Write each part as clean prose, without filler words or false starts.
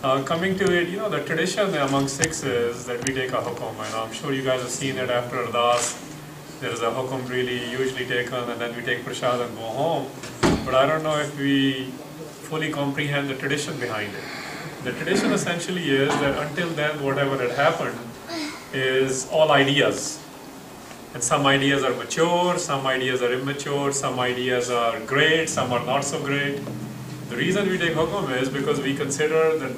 Coming to it, the tradition among Sikhs is that we take a hukum, and I'm sure you guys have seen it after Ardas. There is a hukum really usually taken, and then we take prashad and go home. But I don't know if we fully comprehend the tradition behind it. The tradition essentially is that until then, whatever had happened is all ideas. And some ideas are mature, some ideas are immature, some ideas are great, some are not so great. The reason we take hukum is because we consider that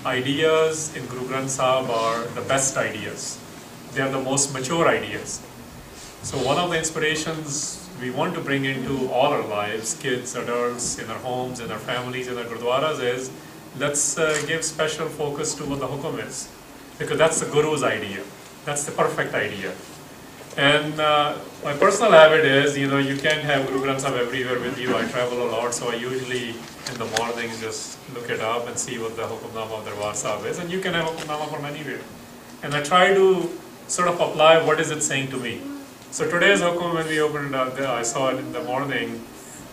ideas in Guru Granth Sahib are the best ideas. They are the most mature ideas. So one of the inspirations we want to bring into all our lives, kids, adults, in our homes, in our families, in our gurdwaras, is let's give special focus to what the hukum is. Because that's the Guru's idea. That's the perfect idea. And my personal habit is, you can't have Guru Granth Sahib everywhere with you. I travel a lot, so I usually in the mornings just look it up and see what the Hukamnama of Darbar Sahib is. And you can have Hukamnama from anywhere. And I try to sort of apply what is it saying to me. So today's hukum, when we opened it up there, I saw it in the morning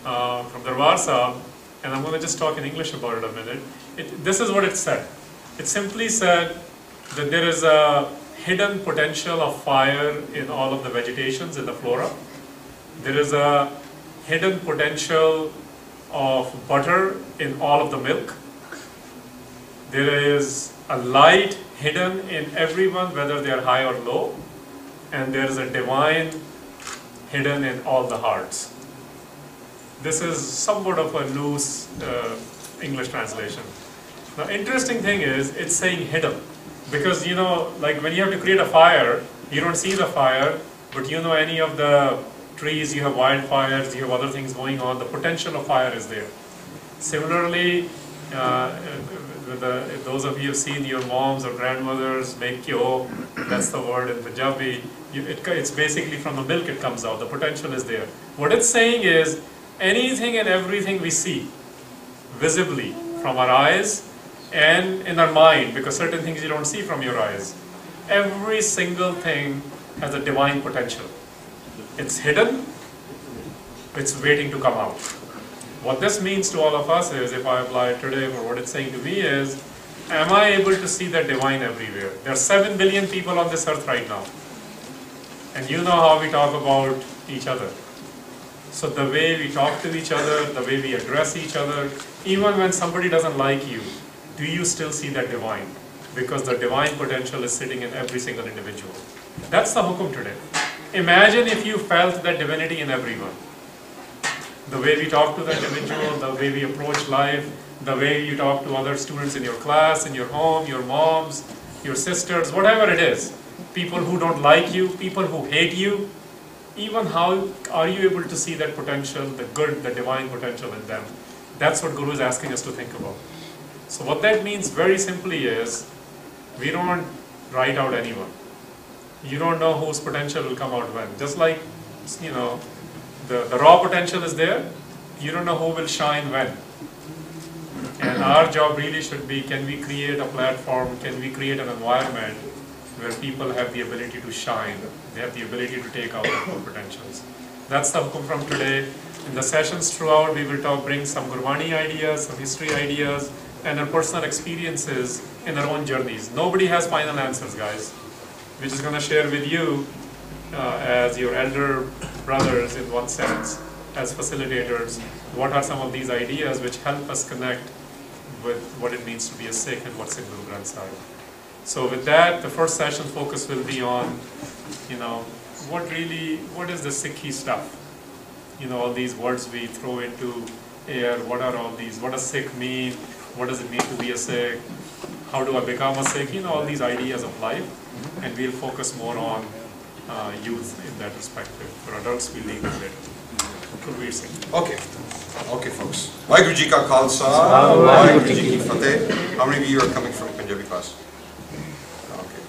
from Darbar Sahib, and I'm going to just talk in English about it a minute. This is what it said. It simply said that there is a hidden potential of fire in all of the vegetations in the flora. There is a hidden potential of butter in all of the milk. There is a light hidden in everyone, whether they are high or low. And there is a divine hidden in all the hearts. This is somewhat of a loose English translation. Now, interesting thing is, it's saying hidden. Because, like when you have to create a fire, you don't see the fire, but any of the trees, you have wildfires, you have other things going on, the potential of fire is there. Similarly, those of you have seen your moms or grandmothers make kyo, that's the word in Punjabi, it's basically from the milk it comes out, the potential is there. What it's saying is, anything and everything we see, visibly, from our eyes, and in our mind, because certain things you don't see from your eyes. Every single thing has a divine potential. It's hidden, it's waiting to come out. What this means to all of us is, if I apply it today, or what it's saying to me is, am I able to see that divine everywhere? There are 7 billion people on this earth right now. And you know how we talk about each other. So the way we talk to each other, the way we address each other, even when somebody doesn't like you, do you still see that divine? Because the divine potential is sitting in every single individual. That's the hukum today. Imagine if you felt that divinity in everyone. The way we talk to that individual, the way we approach life, the way you talk to other students in your class, in your home, your moms, your sisters, whatever it is. People who don't like you, people who hate you, even how are you able to see that potential, the good, the divine potential in them? That's what Guru is asking us to think about. So what that means very simply is, we don't write out anyone. You don't know whose potential will come out when. Just like, the raw potential is there, you don't know who will shine when. And our job really should be, can we create a platform, can we create an environment where people have the ability to shine, they have the ability to take out their full potentials. That's the hukum from today. In the sessions throughout, we will bring some Gurbani ideas, some history ideas, and our personal experiences in our own journeys. Nobody has final answers, guys. We're just going to share with you as your elder brothers in one sense, as facilitators, what are some of these ideas which help us connect with what it means to be a Sikh and what's in Guru Granth Sahib. So with that, the first session focus will be on, what is the Sikhi stuff? All these words we throw into air, what are all these, what does Sikh mean? What does it mean to be a Sikh? How do I become a Sikh? All these ideas of life. And we'll focus more on youth in that perspective. For adults, we'll leave it later. Kulvir Singh. Okay, folks. Waheguru Ji Ka Khalsa, Waheguru Ji Ki Fateh. How many of you are coming from Punjabi class? Okay.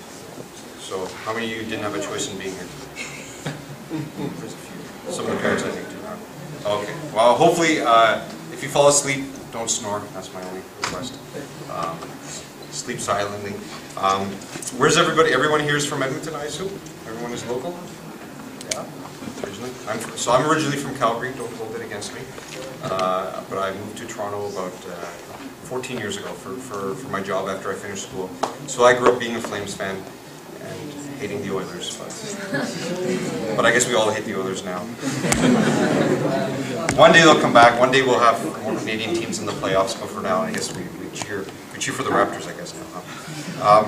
So, how many of you didn't have a choice in being here? Some of the parents, I think, do not. Okay. Well, hopefully, if you fall asleep, don't snore. That's my only request. Sleep silently. Where's everybody? Everyone here is from Edmonton, I assume? Everyone is local? Yeah? Originally? I'm originally from Calgary. Don't hold it against me. but I moved to Toronto about 14 years ago for my job after I finished school. So I grew up being a Flames fan and hating the Oilers, but I guess we all hate the Oilers now. One day they'll come back. One day we'll have more Canadian teams in the playoffs, but for now, I guess we cheer for the Raptors, I guess now. Huh?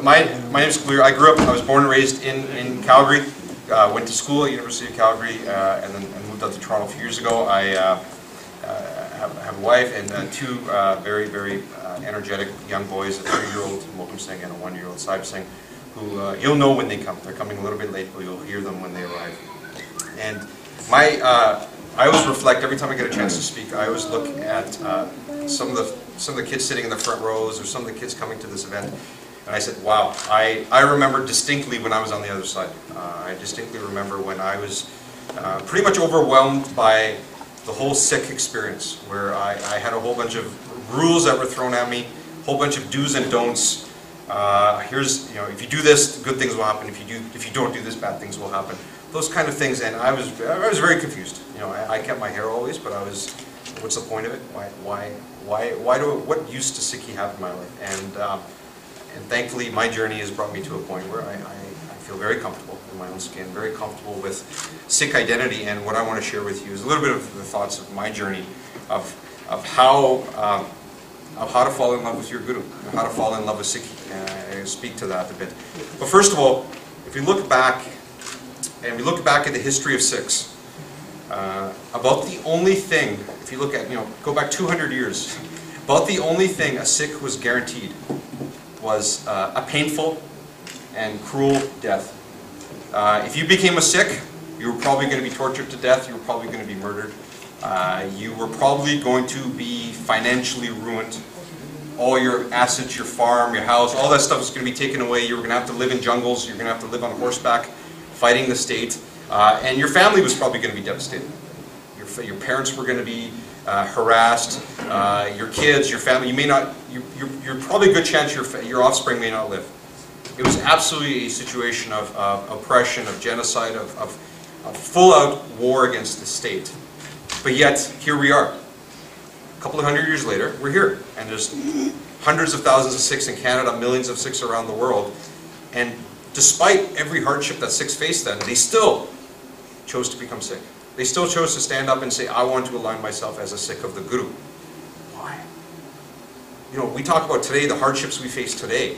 My name is Kulvir. I was born and raised in Calgary. Went to school at University of Calgary, and then moved out to Toronto a few years ago. I have a wife and two very, very energetic young boys, a 3-year-old Mokum Singh and a 1-year-old Saib Singh, who you'll know when they come. They're coming a little bit late, but you'll hear them when they arrive. And I always reflect every time I get a chance to speak. I always look at some of the kids sitting in the front rows, or some of the kids coming to this event, and I said, wow, I remember distinctly when I was on the other side. I distinctly remember when I was pretty much overwhelmed by the whole Sikh experience, where I had a whole bunch of rules that were thrown at me, a whole bunch of do's and don'ts. Here's, if you do this, good things will happen. If you don't do this, bad things will happen. Those kind of things, and I was very confused. I kept my hair always, but I was, what's the point of it? What use does Sikhi have in my life? And thankfully, my journey has brought me to a point where I feel very comfortable in my own skin, very comfortable with Sikh identity. And what I want to share with you is a little bit of the thoughts of my journey of how to fall in love with your Guru, how to fall in love with Sikhi. And I speak to that a bit. But first of all, if you look back, and we look back at the history of Sikhs, about the only thing, if you look at, go back 200 years, about the only thing a Sikh was guaranteed was a painful and cruel death. If you became a Sikh, you were probably going to be tortured to death, you were probably going to be murdered, you were probably going to be financially ruined. All your assets, your farm, your house, all that stuff was going to be taken away. You were going to have to live in jungles, you're going to have to live on horseback, fighting the state, and your family was probably going to be devastated. Your parents were going to be harassed, your kids, your family, you're probably a good chance your offspring may not live. It was absolutely a situation of oppression, of genocide, of full-out war against the state. But yet, here we are. A couple of hundred years later, we're here. And there's hundreds of thousands of Sikhs in Canada, millions of Sikhs around the world. And despite every hardship that Sikhs faced then, they still chose to become Sikh. They still chose to stand up and say, I want to align myself as a Sikh of the Guru. Why? We talk about today, the hardships we face today.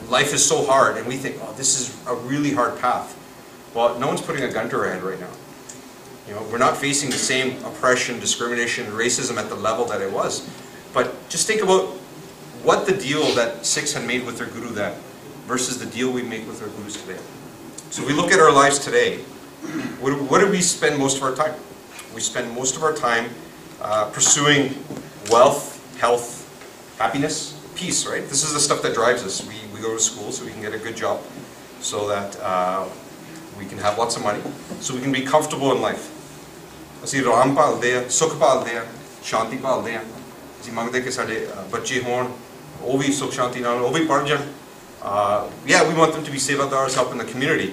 Life is so hard, and we think, oh, this is a really hard path. Well, no one's putting a gun to our head right now. We're not facing the same oppression, discrimination, racism at the level that it was. But just think about what the deal that Sikhs had made with their Guru then versus the deal we make with our Gurus today. So we look at our lives today. What do we spend most of our time? We spend most of our time pursuing wealth, health, happiness, peace, right? This is the stuff that drives us. We go to school so we can get a good job, so that we can have lots of money, so we can be comfortable in life. ਅਸੀਂ ਆਰਾਮ ਭਾਲਦੇ ਆ, ਸੁੱਖ ਭਾਲਦੇ ਆ, ਸ਼ਾਂਤੀ ਭਾਲਦੇ ਆ। ਅਸੀਂ ਮੰਗਦੇ ਕਿ ਸਾਡੇ ਬੱਚੇ ਹੋਣ, ਉਹ ਵੀ ਸੁੱਖ ਸ਼ਾਂਤੀ ਨਾਲ, ਉਹ ਵੀ ਪੜ੍ਹ ਜਾਣ. Yeah, we want them to be sevadars, help in the community,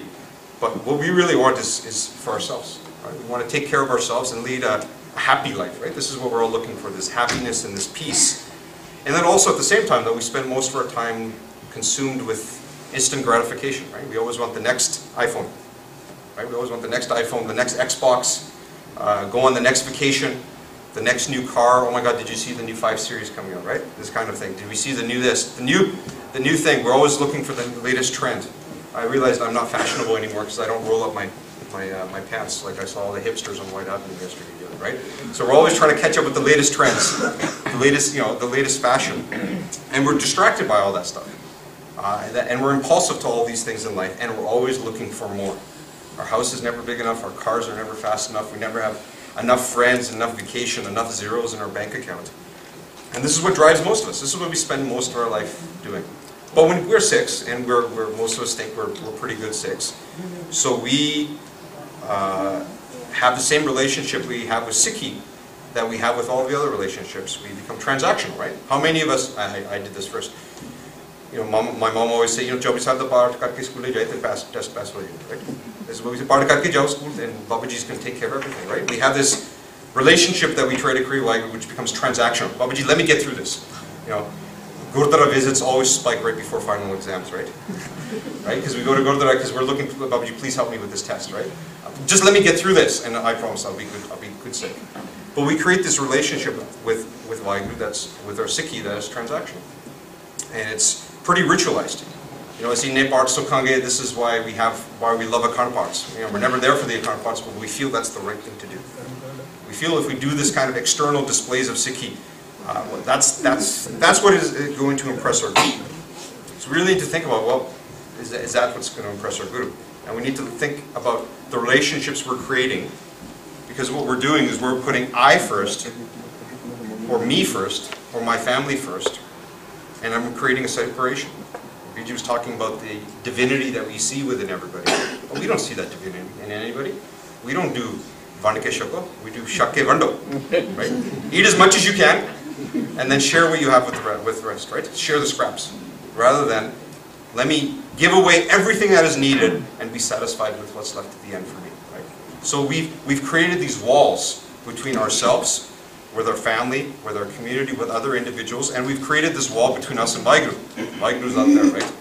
but what we really want is for ourselves. Right? We want to take care of ourselves and lead a happy life, right? This is what we're all looking for, this happiness and this peace. And then also at the same time, though, we spend most of our time consumed with instant gratification, right? We always want the next iPhone, right? We always want the next iPhone, the next Xbox, go on the next vacation, the next new car. Oh my God, did you see the new 5 Series coming out, right? This kind of thing. Did we see the new this? The new thing. We're always looking for the latest trend. I realized I'm not fashionable anymore because I don't roll up my pants like I saw all the hipsters on White Avenue yesterday doing, right? So we're always trying to catch up with the latest trends, the latest fashion. And we're distracted by all that stuff. And we're impulsive to all these things in life, and we're always looking for more. Our house is never big enough, our cars are never fast enough, we never have enough friends, enough vacation, enough zeros in our bank account. And this is what drives most of us. This is what we spend most of our life doing. But when we're Sikhs, and most of us think we're pretty good Sikhs, so we have the same relationship we have with Sikhi that we have with all the other relationships. We become transactional, right? How many of us, I did this first, my mom always say, jab is the part karke school jaye then test pass ho jaye, right? This is what we say, part karke jao school, and Babaji's going to take care of everything, right? We have this relationship that we try to create, which becomes transactional. Babaji, let me get through this. Gurdwara visits always spike right before final exams, right? Right? Because we go to Gurdwara because we're looking for, Babaji, please help me with this test, right? Just let me get through this, and I promise I'll be good Sikh. But we create this relationship with Waheguru with our Sikhi that is transactional. And it's pretty ritualized. As in Nepal, this is why we love Akhand Paths. We're never there for the Akhand Paths, but we feel that's the right thing to do. We feel if we do this kind of external displays of Sikhi, that's what is going to impress our Guru. So we really need to think about, well, is that what's going to impress our Guru? And we need to think about the relationships we're creating, because what we're doing is we're putting I first, or me first, or my family first, and I'm creating a separation. Biju was talking about the divinity that we see within everybody. But we don't see that divinity in anybody. We don't do Vandke Shako, we do Shakke Vando. Right? Eat as much as you can, and then share what you have with the rest, right? Share the scraps. Rather than, let me give away everything that is needed and be satisfied with what's left at the end for me. Right? So we've created these walls between ourselves, with our family, with our community, with other individuals, and we've created this wall between us and Waheguru. Waheguru's out there, right?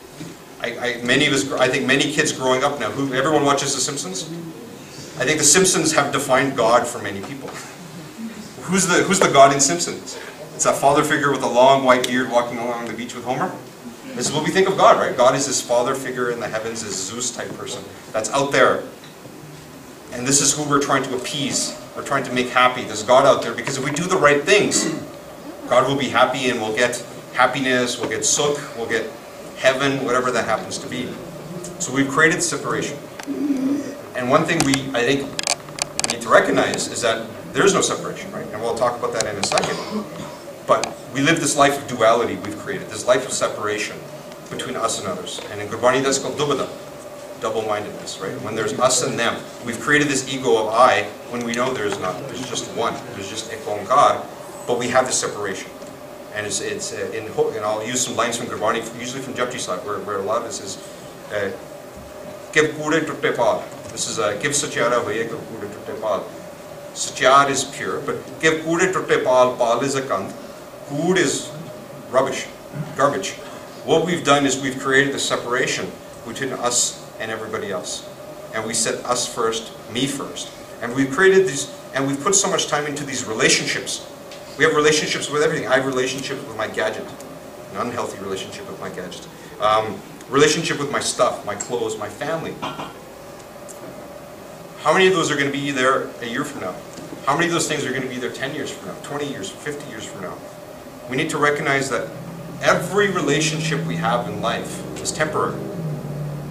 I think many kids growing up now, everyone watches The Simpsons? I think The Simpsons have defined God for many people. Who's the God in Simpsons? It's that father figure with a long white beard walking along the beach with Homer? This is what we think of God, right? God is this father figure in the heavens, this Zeus type person that's out there. And this is who we're trying to appease. We're trying to make happy. There's God out there, because if we do the right things, God will be happy and we'll get happiness, we'll get sukh, we'll get heaven, whatever that happens to be. So we've created separation. And one thing I think we need to recognize is that there is no separation, right? And we'll talk about that in a second. But we live this life of duality we've created, this life of separation between us and others. And in Gurbani that's called dubada. Double-mindedness, right? When there's us and them, we've created this ego of I when we know there's not. There's just one. There's just Ek Onkar, but we have this separation. And and I'll use some lines from Gurbani, usually from Japji Sahib, where a lot of this is Give Kude Tutte Pal. This is Give Satyara Hoye Give Kude Tutte Pal. Satyar is pure, but Give Kude Tutte Pal. Pal is a kand. Kud is rubbish, garbage. What we've done is we've created the separation between us and everybody else. And we set us first, me first. And we've created these, and we've put so much time into these relationships. We have relationships with everything. I have relationships with my gadget, an unhealthy relationship with my gadget. Relationship with my stuff, my clothes, my family. How many of those are going to be there a year from now? How many of those things are going to be there 10 years from now, 20 years, 50 years from now? We need to recognize that every relationship we have in life is temporary.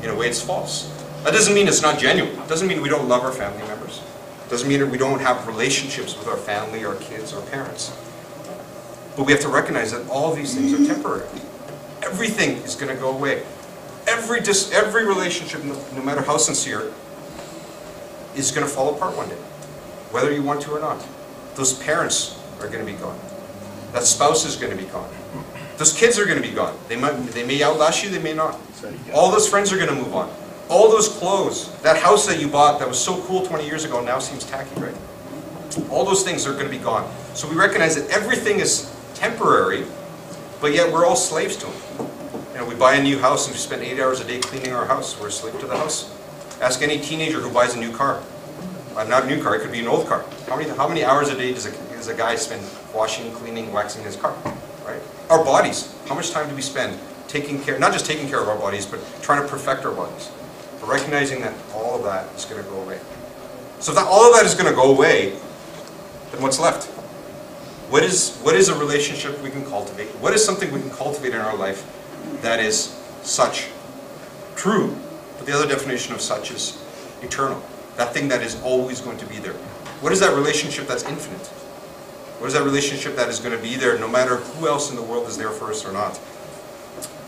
In a way, it's false. That doesn't mean it's not genuine. It doesn't mean we don't love our family members. It doesn't mean that we don't have relationships with our family, our kids, our parents. But we have to recognize that all these things are temporary. Everything is going to go away. Every relationship, no matter how sincere, is going to fall apart one day, whether you want to or not. Those parents are going to be gone. That spouse is going to be gone. Those kids are going to be gone. They may outlast you, they may not. All those friends are going to move on. All those clothes, that house that you bought that was so cool 20 years ago now seems tacky, right? All those things are going to be gone. So we recognize that everything is temporary, but yet we're all slaves to them. We buy a new house and we spend 8 hours a day cleaning our house. We're a slave to the house. Ask any teenager who buys a new car. Not a new car, it could be an old car. How many hours a day does a guy spend washing, cleaning, waxing his car? Right? Our bodies, how much time do we spend taking care, not just taking care of our bodies, but trying to perfect our bodies? But recognizing that all of that is going to go away. So if all of that is going to go away, then what's left? What is a relationship we can cultivate? What is something we can cultivate in our life that is such? True, but the other definition of such is eternal. That thing that is always going to be there. What is that relationship that's infinite? What is that relationship that is going to be there no matter who else in the world is there for us or not?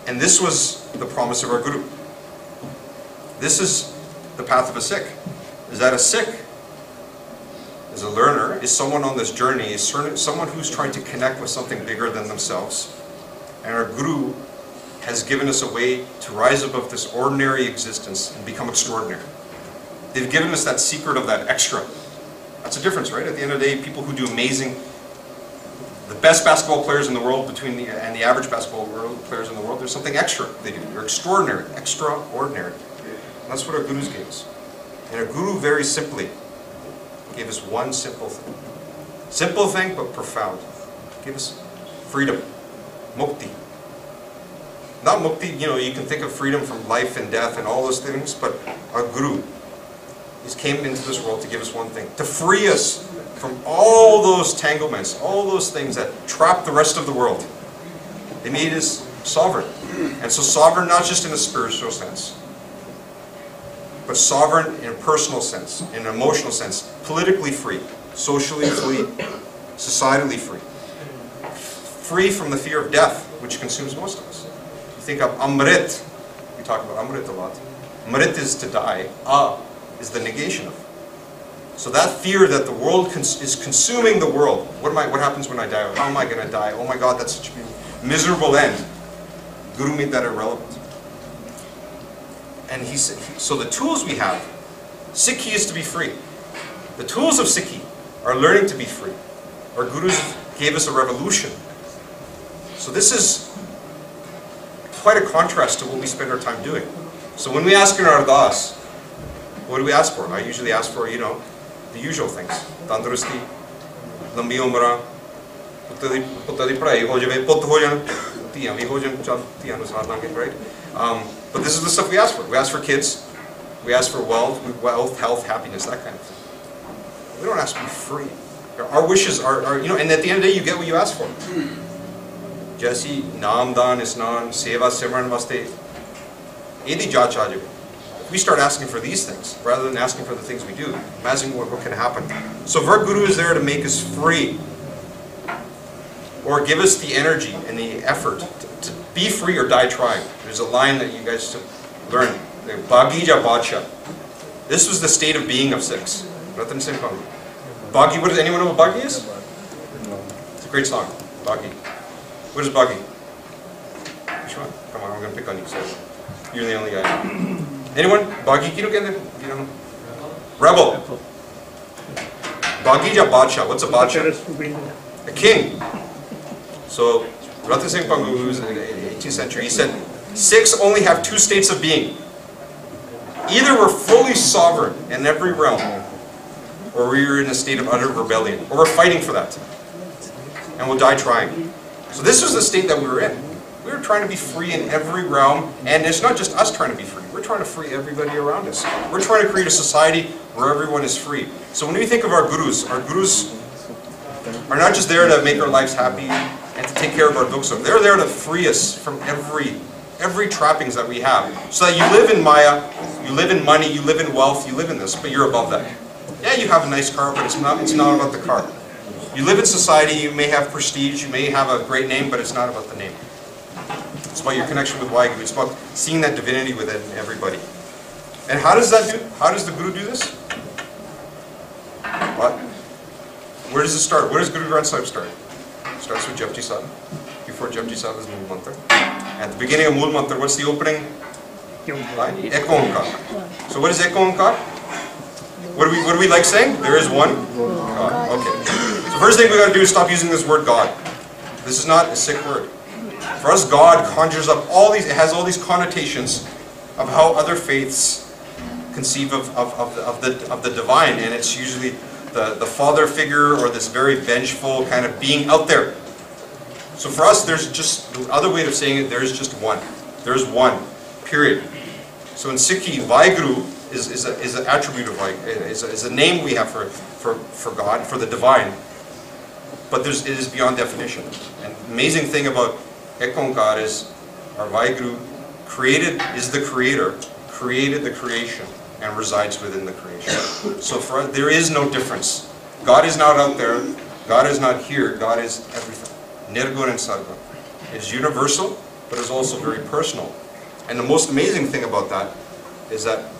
And this was the promise of our Guru. This is the path of a Sikh. Is that a Sikh is a learner, is someone on this journey, is someone who's trying to connect with something bigger than themselves. And our Guru has given us a way to rise above this ordinary existence and become extraordinary. They've given us that secret of that extra. That's a difference, right? At the end of the day, people who do amazing, the best basketball players in the world and the average basketball players in the world, there's something extra they do. They're extraordinary, extraordinary. And that's what our gurus gave us. And our guru very simply gave us one simple thing. Simple thing, but profound. Gave us freedom. Mukti. Not mukti, you know, you can think of freedom from life and death and all those things, but our guru came into this world to give us one thing. To free us from all those tanglements, all those things that trap the rest of the world. They made us sovereign. And so sovereign not just in a spiritual sense, but sovereign in a personal sense, in an emotional sense, politically free, socially free, societally free. Free from the fear of death, which consumes most of us. You think of Amrit, we talk about Amrit a lot. Amrit is to die, is the negation of. So that fear that the world is consuming the world. What happens when I die? How am I going to die? Oh my God, that's such a miserable end. Guru made that irrelevant. And he said, so the tools we have, Sikhi is to be free. The tools of Sikhi are learning to be free. Our gurus gave us a revolution. So this is quite a contrast to what we spend our time doing. So when we ask in our ardas, what do we ask for? I usually ask for, you know, the usual things. Tandrusti, lambi umra, putta di padai ho jave, putt ho jana, tiyan bhi ho jana, chal tiyan nu saath dange, right? But this is the stuff we ask for. We ask for kids, we ask for wealth, health, happiness, that kind of thing. We don't ask to be free. Our wishes are, you know, and at the end of the day, you get what you ask for. Jesse, naam dan isnan, seva simran vaste, edi ja chaje. If we start asking for these things, rather than asking for the things we do, imagine what can happen. So if our guru is there to make us free, or give us the energy and the effort to be free or die trying. There's a line that you guys should learn. Bagi ja Badsha. This was the state of being of Sikhs. Ratan Singh Pang. Bagi, what does anyone know what Bagi is? It's a great song. Bagi. What is Bagi? Which one? Come on, I'm going to pick on you. So you're the only guy. Anyone? Bagi? You don't know? Rebel. Bagi ja Badsha. What's a Badsha? A king. So Ratan Singh Pangu, who was in the 18th century, he said, Sikhs only have two states of being. Either we're fully sovereign in every realm, or we're in a state of utter rebellion, or we're fighting for that. And we'll die trying. So this was the state that we were in. We were trying to be free in every realm, and it's not just us trying to be free. We're trying to free everybody around us. We're trying to create a society where everyone is free. So when we think of our gurus are not just there to make our lives happy and to take care of our dukha. They're there to free us from every trappings that we have. So that you live in Maya, you live in money, you live in wealth, you live in this, but you're above that. Yeah, you have a nice car, but it's not about the car. You live in society, you may have prestige, you may have a great name, but it's not about the name. It's about your connection with Waheguru. It's about seeing that divinity within everybody. And how does that do? How does the Guru do this? What? Where does it start? Where does Guru Granth Sahib start? It starts with Japji Sahib. Before Japji Sahib is Mool Mantra. At the beginning of Mool Mantra, what's the opening line? Ek Onkar. So what is Ek Onkar? What do we like saying? There is one God. Okay. So first thing we got to do is stop using this word God. This is not a Sikh word. For us, God conjures up all these. It has all these connotations of how other faiths conceive of the divine, and it's usually the father figure or this very vengeful kind of being out there. So for us, there's just the other way of saying it. There is just one. There's one. Period. So in Sikhi, Waheguru is an attribute of Waheguru. Is a name we have for God, for the divine. But it is beyond definition. And the amazing thing about Ek Onkar is our Waheguru is the creator, created the creation, and resides within the creation. So for us, there is no difference. God is not out there. God is not here. God is everything. Nirgun and Sargun. It's universal, but it's also very personal. And the most amazing thing about that is that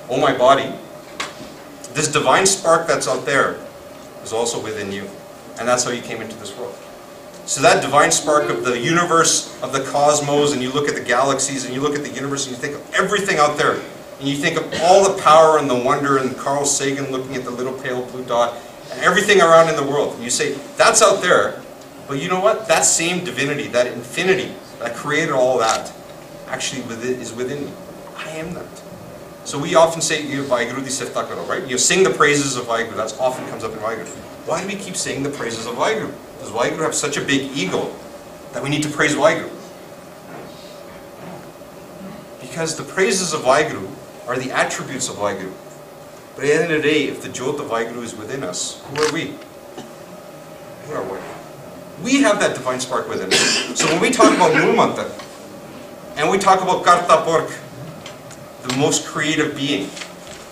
oh my body, this divine spark that's out there is also within you. And that's how you came into this world. So that divine spark of the universe, of the cosmos, and you look at the galaxies, and you look at the universe, and you think of everything out there, and you think of all the power and the wonder and Carl Sagan looking at the little pale blue dot and everything around in the world, and you say, that's out there, but you know what? That same divinity, that infinity that created all that, actually is within me. I am that. So we often say, Vaheguru di Sifta Karo, right? You sing the praises of Vaheguru. That often comes up in Vaheguru. Why do we keep saying the praises of Vaheguru? Does Vaheguru have such a big ego that we need to praise Vaheguru? Because the praises of Vaheguru are the attributes of Vaheguru. But at the end of the day, if the Jyot of Vaheguru is within us, who are we? Who are we? We have that divine spark within us. So when we talk about Moolmanta, and we talk about Karta Pork, the most creative being,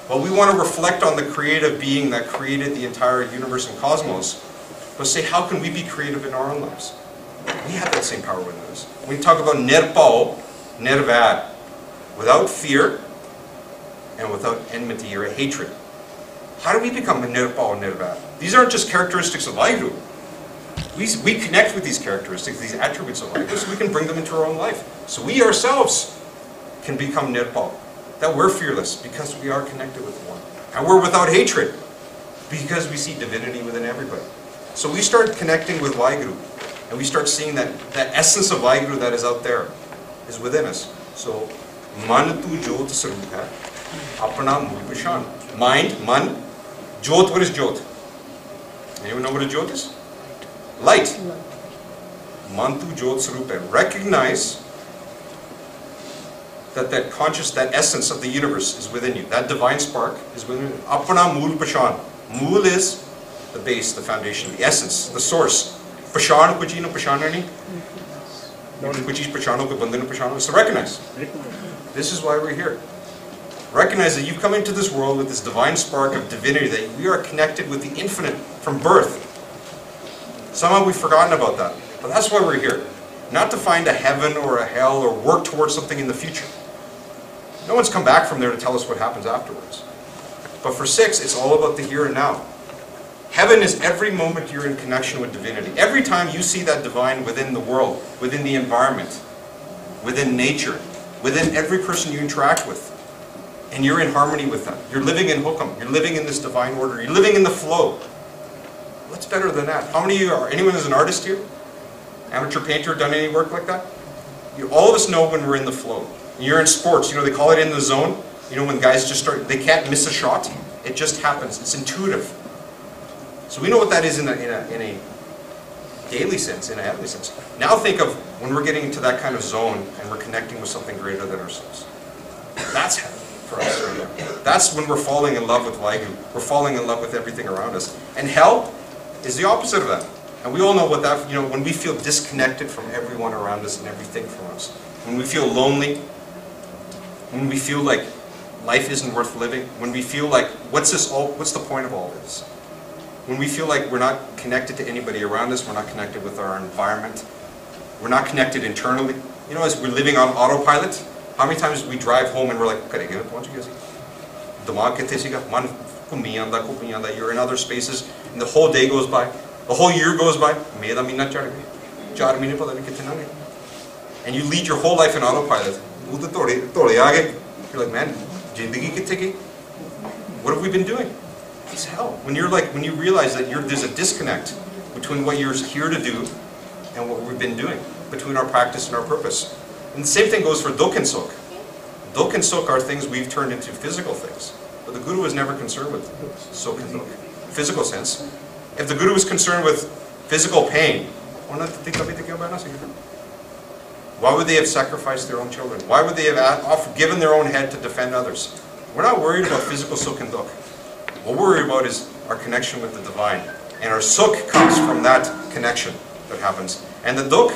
well, we want to reflect on the creative being that created the entire universe and cosmos, but say, how can we be creative in our own lives? We have that same power within us. When we talk about Nirpao, Nirvad, without fear and without enmity or hatred. How do we become a Nirpao, Nirvad? These aren't just characteristics of Vaheguru. We connect with these characteristics, these attributes of Vaheguru, so we can bring them into our own life. So we ourselves can become Nirpao. That we're fearless because we are connected with one. And we're without hatred because we see divinity within everybody. So we start connecting with Vaheguru and we start seeing that essence of Vaheguru that is out there is within us. So, Man tu Jyot Sarup hai, apna mool pashan. Mind, man, Jyot, what is Jyot? Anyone know what a Jyot is? Light. Man tu Jyot Sarup hai. Recognize that conscious, that essence of the universe is within you. That divine spark is within you. Apna mool pashan. Mool is the base, the foundation, the essence, the source. Pashan, kuchi no pashanani. Kuchi pashano ko bandhanu pashano. So recognize. This is why we're here. Recognize that you've come into this world with this divine spark of divinity, that we are connected with the infinite from birth. Somehow we've forgotten about that. But that's why we're here. Not to find a heaven or a hell or work towards something in the future. No one's come back from there to tell us what happens afterwards. But for Sikhs, it's all about the here and now. Heaven is every moment you're in connection with divinity. Every time you see that divine within the world, within the environment, within nature, within every person you interact with, and you're in harmony with them. You're living in hukam. You're living in this divine order. You're living in the flow. What's better than that? How many of you are, anyone who's an artist here? Amateur painter, done any work like that? All of us know when we're in the flow. You're in sports, they call it in the zone. When guys just start, they can't miss a shot. It just happens. It's intuitive. So we know what that is in a daily sense, in a heavenly sense. Now think of when we're getting into that kind of zone and we're connecting with something greater than ourselves. That's heaven for us right now. That's when we're falling in love with Vaheguru. We're falling in love with everything around us. And hell is the opposite of that. And we all know what that, when we feel disconnected from everyone around us and everything from us. When we feel lonely. When we feel like life isn't worth living. When we feel like, what's the point of all this? When we feel like we're not connected to anybody around us, we're not connected with our environment, we're not connected internally. As we're living on autopilot, how many times we drive home and we're like, you're in other spaces, and the whole day goes by, the whole year goes by, and you lead your whole life in autopilot. You're like, man, what have we been doing? It's hell. When you realize that there's a disconnect between what you're here to do and what we've been doing, between our practice and our purpose. And the same thing goes for Dukh and Sukh. Dukh and Sukh are things we've turned into physical things. But the Guru was never concerned with Sukh and Dukh. Physical sense. If the Guru was concerned with physical pain, why would they have sacrificed their own children? Why would they have given their own head to defend others? We're not worried about physical Sukh and Dukh. What we're worried about is our connection with the divine. And our Sukh comes from that connection that happens. And the Dukh,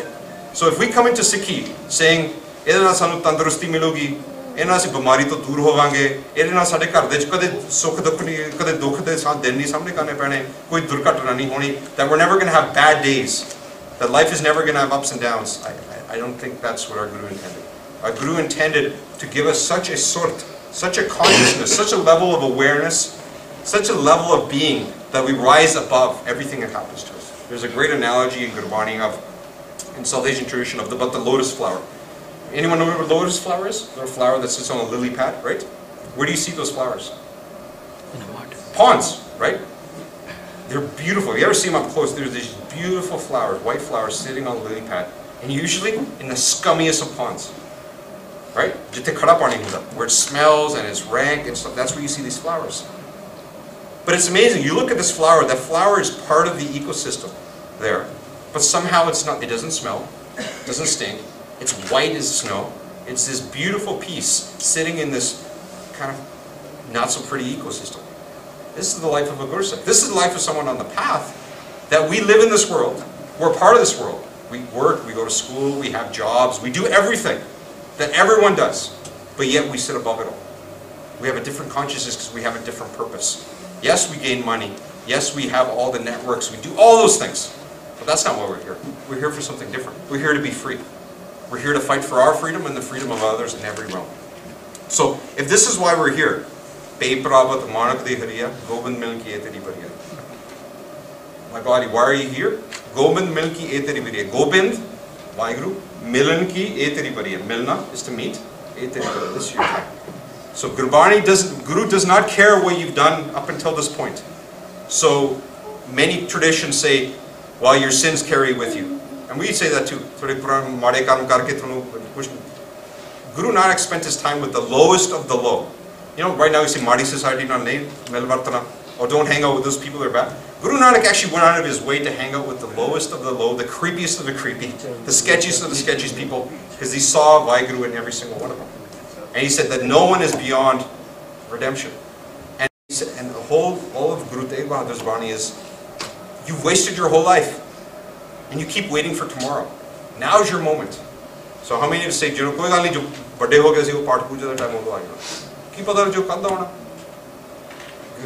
so if we come into Sikhi saying, "Ede naal sanu tandurusti milugi, ede naal assi bimari to dur howange, ede naal sade ghar de vich kade sukh dukh nahi, kade dukh de saath din nahi samne karne pene, koi durghatna nahi honi," that we're never going to have bad days, that life is never going to have ups and downs. I don't think that's what our Guru intended. Our Guru intended to give us such a sort, such a consciousness, such a level of awareness, such a level of being that we rise above everything that happens to us. There's a great analogy in Gurbani in South Asian tradition about the lotus flower. Anyone know what a lotus flower is? It's a flower that sits on a lily pad, right? Where do you see those flowers? Ponds, right? They're beautiful. You ever see them up close? There's these beautiful flowers, white flowers sitting on the lily pad. And usually in the scummiest of ponds. Right? Where it smells and it's rank and stuff. That's where you see these flowers. But it's amazing. You look at this flower. That flower is part of the ecosystem there. But somehow it's not. It doesn't smell. It doesn't stink. It's white as snow. It's this beautiful piece sitting in this kind of not so pretty ecosystem. This is the life of a Guru Sikh. This is the life of someone on the path that we live in this world. We're part of this world. We work, we go to school, we have jobs, we do everything that everyone does, but yet we sit above it all. We have a different consciousness because we have a different purpose. Yes, we gain money. Yes, we have all the networks. We do all those things. But that's not why we're here. We're here for something different. We're here to be free. We're here to fight for our freedom and the freedom of others in every realm. So, if this is why we're here, my body, why are you here? Gobind Mil ki eteri bariya. Gobind, Vaheguru, Milan ki eteri bariya. Milna is to meet. Eteri bariya. This is your time. So Guru does not care what you've done up until this point. So many traditions say, well, your sins carry with you. And we say that too. Guru Nanak spent his time with the lowest of the low. You know, right now we say Madi society na nahi melvartana, or don't hang out with those people that are bad. Guru Nanak actually went out of his way to hang out with the lowest of the low, the creepiest of the creepy, the sketchiest of the sketchiest people, because he saw Vaheguru in every single one of them. And he said that no one is beyond redemption. And he said, and all of Guru Tegh Bahadur's Bani is, you've wasted your whole life, and you keep waiting for tomorrow. Now's your moment. So how many of you say, "Jino koi gal nahi, jo bade ho gaye si wo path puja da time hoga aayega." Ki pata jo kal da hona.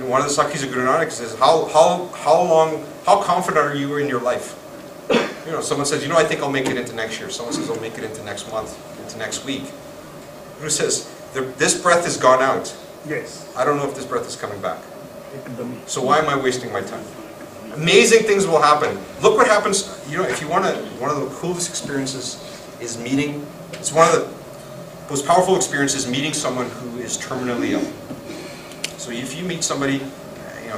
One of the Sakhis of Guru Nanak says, how confident are you in your life? You know, someone says, I think I'll make it into next year. Someone says, I'll make it into next month, into next week. Guru says, this breath has gone out. Yes. I don't know if this breath is coming back. So why am I wasting my time? Amazing things will happen. Look what happens, if you want to, one of the coolest experiences is meeting, it's one of the most powerful experiences, meeting someone who is terminally ill. So if you meet somebody,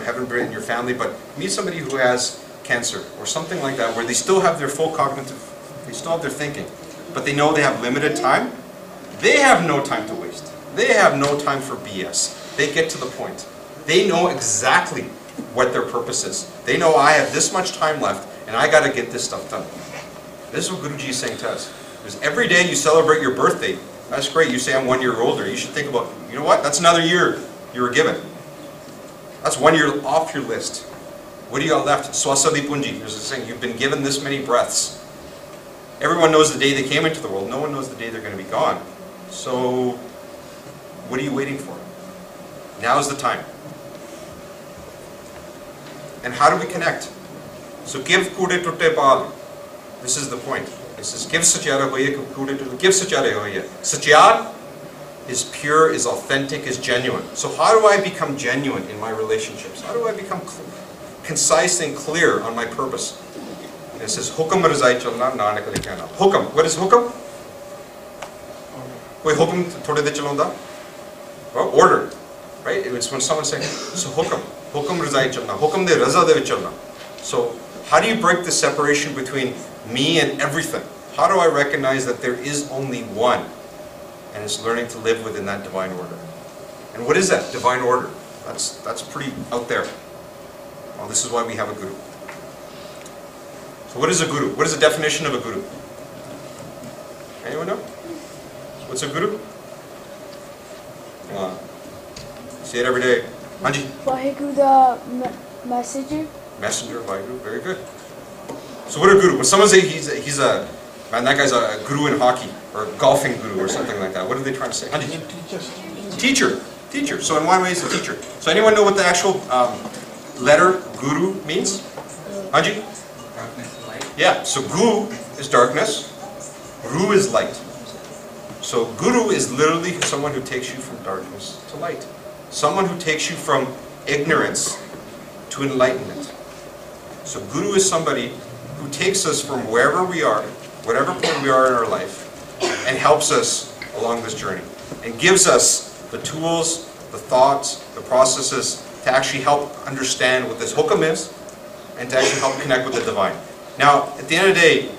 heaven been in your family, but meet somebody who has cancer or something like that, where they still have their full cognitive, they still have their thinking, but they know they have limited time, they have no time to waste. They have no time for BS. They get to the point. They know exactly what their purpose is. They know I have this much time left, and I got to get this stuff done. This is what Guruji is saying to us. Because every day you celebrate your birthday, that's great. You say I'm 1 year older. You should think about, you know what? That's another year you were given. That's 1 year off your list. What do you got left? Swasadi Punji. There's a saying, you've been given this many breaths. Everyone knows the day they came into the world. No one knows the day they're going to be gone. So, what are you waiting for? Now's the time. And how do we connect? So, give kude tutte paal. This is the point. It says, give satyara hoye kude tutte. Give satyara hoye. Satyar is pure, is authentic, is genuine. So how do I become genuine in my relationships? How do I become concise and clear on my purpose? And it says, Hukam razai chalna nanak likhana. Hukam. What is hukam? Koi hukam thode de chalonda? Well, order. Right? It's when someone says, so hukam. Hukam razai chalna. Hukam de raza de chalna. So how do you break the separation between me and everything? How do I recognize that there is only one? And it's learning to live within that divine order. And what is that divine order? That's pretty out there. Well, this is why we have a guru. So what is a guru? What is the definition of a guru? Anyone know? What's a guru? Come on. Say it every day. Hanji. Vaheguru, the messenger. Messenger, Vaheguru. Very good. So what a guru? When someone say he's a man, that guy's a guru in hockey, or a golfing guru, or something like that. What are they trying to say? Teacher. Teacher. So in one way, he's a teacher. So anyone know what the actual letter guru means? Anji? Darkness, light. Yeah. So gu is darkness. Ru is light. So guru is literally someone who takes you from darkness to light. Someone who takes you from ignorance to enlightenment. So guru is somebody who takes us from wherever we are, whatever point we are in our life, and helps us along this journey, and gives us the tools, the thoughts, the processes to actually help understand what this hukam is and to actually help connect with the divine. Now, at the end of the day,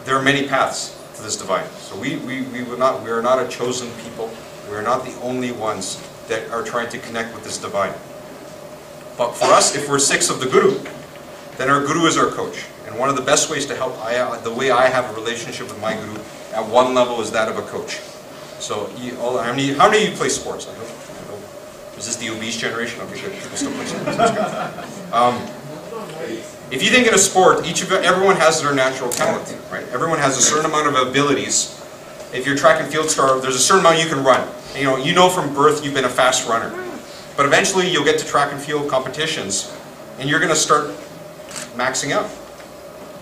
there are many paths to this divine. So we are not a chosen people. We are not the only ones that are trying to connect with this divine. But for us, if we're Sikhs of the Guru, then our Guru is our coach. And one of the best ways to help, the way I have a relationship with my Guru at one level is that of a coach. So, how many of you play sports? I hope. Is this the obese generation? Okay, good. People still play sports. If you think in a sport, everyone has their natural talent, right? Everyone has a certain amount of abilities. If you're a track and field star, there's a certain amount you can run. And, you know from birth you've been a fast runner. But eventually you'll get to track and field competitions and you're going to start maxing out.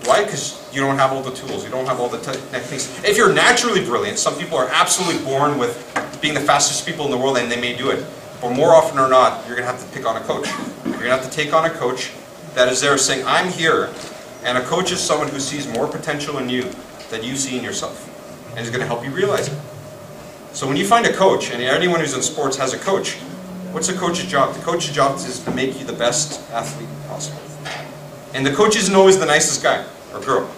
Why? Because you don't have all the tools, you don't have all the techniques. If you're naturally brilliant, some people are absolutely born with being the fastest people in the world and they may do it. But more often or not, you're going to have to pick on a coach. You're going to have to take on a coach that is there saying, I'm here, and a coach is someone who sees more potential in you than you see in yourself, and is going to help you realize it. So when you find a coach, and anyone who's in sports has a coach, what's a coach's job? The coach's job is to make you the best athlete possible. And the coach isn't always the nicest guy or girl,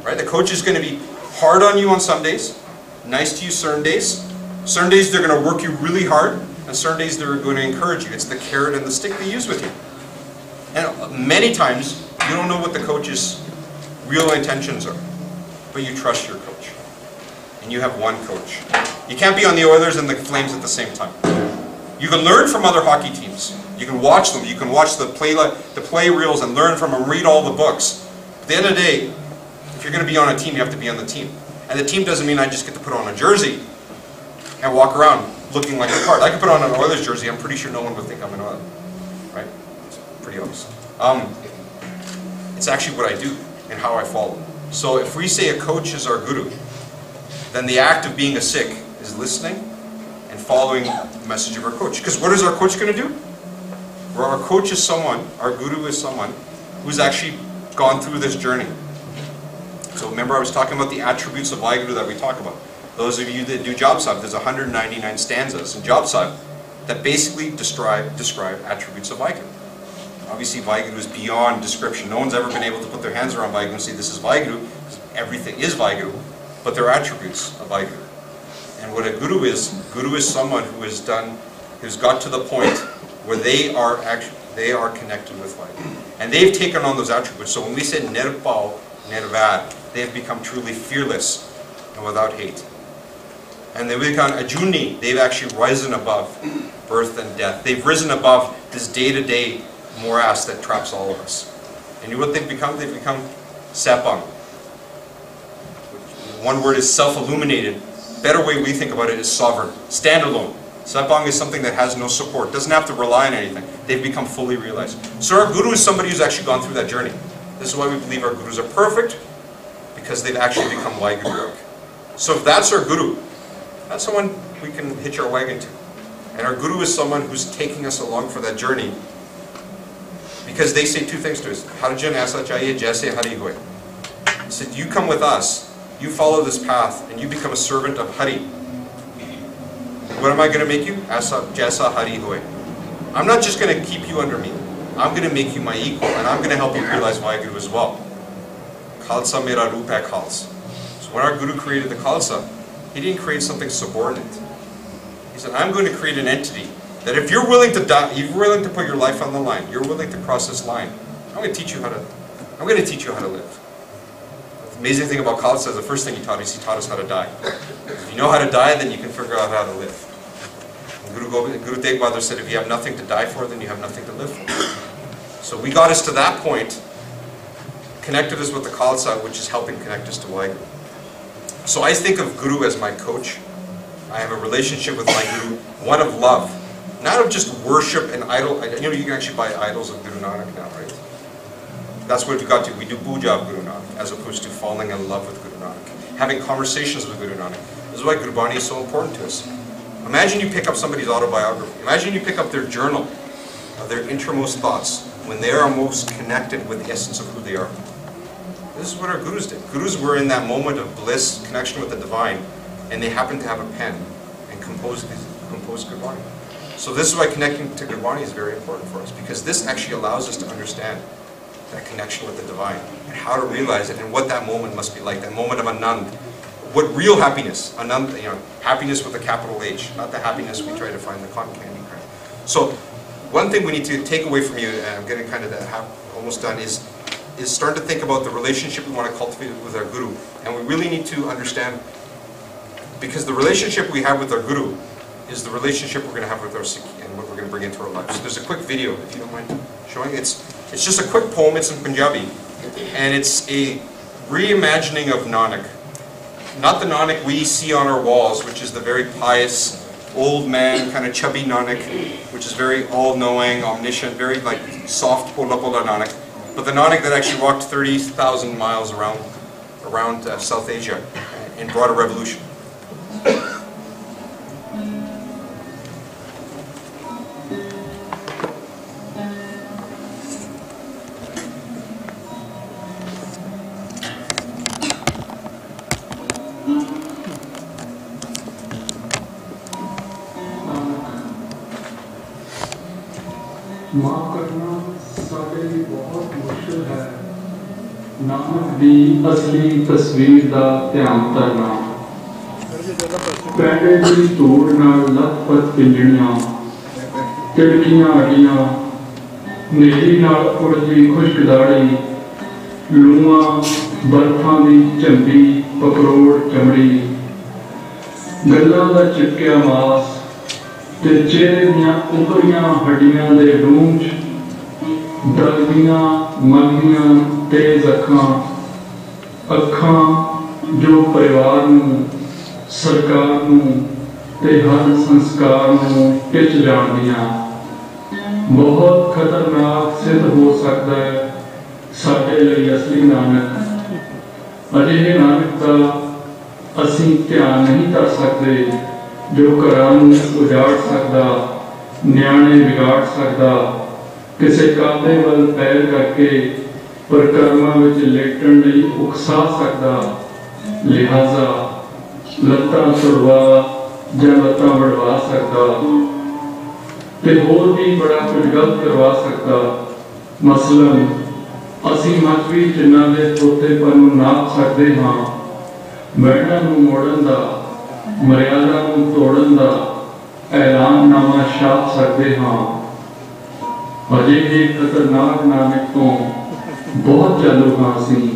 right? The coach is going to be hard on you on some days, nice to you certain days. Certain days they're going to work you really hard, and certain days they're going to encourage you. It's the carrot and the stick they use with you. And many times, you don't know what the coach's real intentions are, but you trust your coach. And you have one coach. You can't be on the Oilers and the Flames at the same time. You can learn from other hockey teams. You can watch them. You can watch the play reels and learn from them, read all the books. At the end of the day, if you're going to be on a team, you have to be on the team. And the team doesn't mean I just get to put on a jersey and walk around looking like a part. I could put on an Oilers jersey, I'm pretty sure no one would think I'm an Oiler. Right? It's pretty obvious. It's actually what I do and how I follow. So if we say a coach is our Guru, then the act of being a Sikh is listening and following the message of our coach. Because what is our coach going to do? Well, our coach is someone, our Guru is someone who's actually gone through this journey. So remember I was talking about the attributes of Vaheguru that we talk about. Those of you that do Job Sahib, there's 199 stanzas in Job Sahib that basically describe attributes of Vaheguru. Obviously Vaheguru is beyond description. No one's ever been able to put their hands around Vaheguru and say this is Vaheguru, because everything is Vaheguru, but they're attributes of Vaheguru. And what a Guru is someone who has who's got to the point where they are connected with Vaheguru. And they've taken on those attributes. So when we say Nirpal, Nirvad, they have become truly fearless and without hate. And they've become Ajuni, they've actually risen above birth and death. They've risen above this day-to-day morass that traps all of us. And you know what they've become? They've become Sepang. One word is self-illuminated. Better way we think about it is sovereign, standalone. Sepang is something that has no support, doesn't have to rely on anything. They've become fully realized. So our Guru is somebody who's actually gone through that journey. This is why we believe our Gurus are perfect, because they've actually become Vaheguru. So if that's our Guru, that's someone we can hitch our wagon to. And our Guru is someone who's taking us along for that journey, because they say two things to us. Harjan aisa chahiye jaise Hari hoye. He said, you come with us, you follow this path, and you become a servant of Hari. What am I going to make you? Aisa jaisa Hari hoye. I'm not just going to keep you under me. I'm going to make you my equal, and I'm going to help you realize Vaheguru as well. Khalsa mera roop hai khals. So when our Guru created the Khalsa, he didn't create something subordinate. He said, I'm going to create an entity that if you're willing to die, you're willing to put your life on the line, you're willing to cross this line, I'm going to teach you how to live. The amazing thing about Khalsa is the first thing he taught us how to die. If you know how to die, then you can figure out how to live. And Guru Tegh Bahadur said, if you have nothing to die for, then you have nothing to live for. So we got us to that point, connected us with the Khalsa, which is helping connect us to Vaheguru. So I think of Guru as my coach. I have a relationship with my Guru, one of love. Not of just worship and idol. You know, you can actually buy idols of Guru Nanak now, right? That's what we got to. We do puja of Guru Nanak, as opposed to falling in love with Guru Nanak. Having conversations with Guru Nanak. This is why Gurbani is so important to us. Imagine you pick up somebody's autobiography. Imagine you pick up their journal of their innermost thoughts when they are most connected with the essence of who they are. This is what our Gurus did. Gurus were in that moment of bliss, connection with the divine, and they happened to have a pen and composed Gurbani. So this is why connecting to Gurdwara is very important for us, because this actually allows us to understand that connection with the divine, and how to realize it, and what that moment must be like, that moment of Anand. What real happiness, Anand, you know, happiness with a capital H, not the happiness we try to find in the cotton candy crime. So one thing we need to take away from you, and I'm getting kind of almost done, is start to think about the relationship we want to cultivate with our Guru. And we really need to understand, because the relationship we have with our Guru is the relationship we're going to have with our Sikhi, and what we're going to bring into our lives. So there's a quick video, if you don't mind showing. It's just a quick poem, it's in Punjabi, and it's a reimagining of Nanak. Not the Nanak we see on our walls, which is the very pious, old man, kind of chubby Nanak, which is very all-knowing, omniscient, very like soft pola pola Nanak, but the Nanak that actually walked 30,000 miles around South Asia and brought a revolution. ਮਾਫ ਕਰਨਾ ਸਾਡੇ ਲਈ ਬਹੁਤ ਮੁਸ਼ਕਿਲ ਹੈ ਨਾਨਕ ਦੀ ਅਸਲੀ ਤਸਵੀਰ ਦਾ ਧਿਆਨ ਧਰਨਾ ਪੈਂਡੇ ਦੀ ਧੂੜ ਨਾਲ ਲੱਥਪੱਥ ਪਿੰਜਣੀਆਂ ਤਿੜਕੀਆਂ ਅੜੀਆਂ ਨੇਰੀ ਨਾਲ ਉੜਦੀ ਖੁਸ਼ਕ ਦਾੜੀ ਲੂਆਂ ਬਰਫਾਂ ਦੀ ਝੰਡੀ ਪਕਰੋੜ ਚਮੜੀ ਗੱਲਾਂ ਦਾ ਚਿਪਕਿਆ ਮਾਸ ਤੇ ਚਿਹਰੇ ਦੀਆਂ ਉਭਰੀਆਂ ਹੱਡੀਆਂ ਦੇ ਡੂੰਝ ਦਰਦੀਆਂ ਮੱਲੀਆਂ ਤੇਜ਼ ਅੱਖਾਂ ਜੋ ਪਰਿਵਾਰ ਨੂੰ ਸਰਕਾਰ ਨੂੰ ਤੇ ਹਰ ਸੰਸਕਾਰ ਨੂੰ ਟਿੱਚ ਜਾਣਦੀਆਂ ਬਹੁਤ ਖਤਰਨਾਕ ਸਿੱਧ ਹੋ ਸਕਦਾ ਹੈ ਸਾਡੇ ਲਈ ਅਸਲੀ ਨਾਨਕ ਅਜਿਹੇ ਨਾਨਕ ਦਾ ਅਸੀਂ ਧਿਆਨ ਨਹੀਂ ਕਰ ਸਕਦੇ ਜੋ ਘਰਾਂ ਨੂੰ ਉਜਾੜ ਸਕਦਾ ਨਿਆਣੇ ਵਿਗਾੜ ਸਕਦਾ ਕਿਸੇ ਕਾਬੇ ਵੱਲ ਪੈਰ ਕਰਕੇ ਪਰਿਕਰਮਾ ਵਿੱਚ ਲੇਟਣ ਲਈ ਉਕਸਾ ਸਕਦਾ ਲਿਹਾਜ਼ਾ ਲੱਤਾਂ ਤੁੜਵਾ ਜਾਂ ਲੱਤਾਂ ਵੜਵਾ ਸਕਦਾ ਤੇ ਹੋਰ ਵੀ ਬੜਾ ਕੁਝ ਗਲਤ ਕਰਵਾ ਸਕਦਾ ਮਸਲਨ ਅਸੀਂ ਮਜ਼ਹਬੀ ਜਿਨ੍ਹਾਂ ਦੇ ਤੋਤੇਪਨ ਨੂੰ ਨਾਪ ਸਕਦੇ ਹਾਂ ਮੈਡਾਂ ਨੂੰ ਮੋੜਨ ਦਾ ਮਰਿਆਦਾ ਨੂੰ ਤੋੜਨ ਦਾ ਐਲਾਨਨਾਮਾ ਛਾਪ ਸਕਦੇ ਹਾਂ ਅਜਿਹੇ ਖਤਰਨਾਕ ਨਾਨਕ ਤੋਂ ਬਹੁਤ ਚਾਲੂ ਹਾਂ ਅਸੀਂ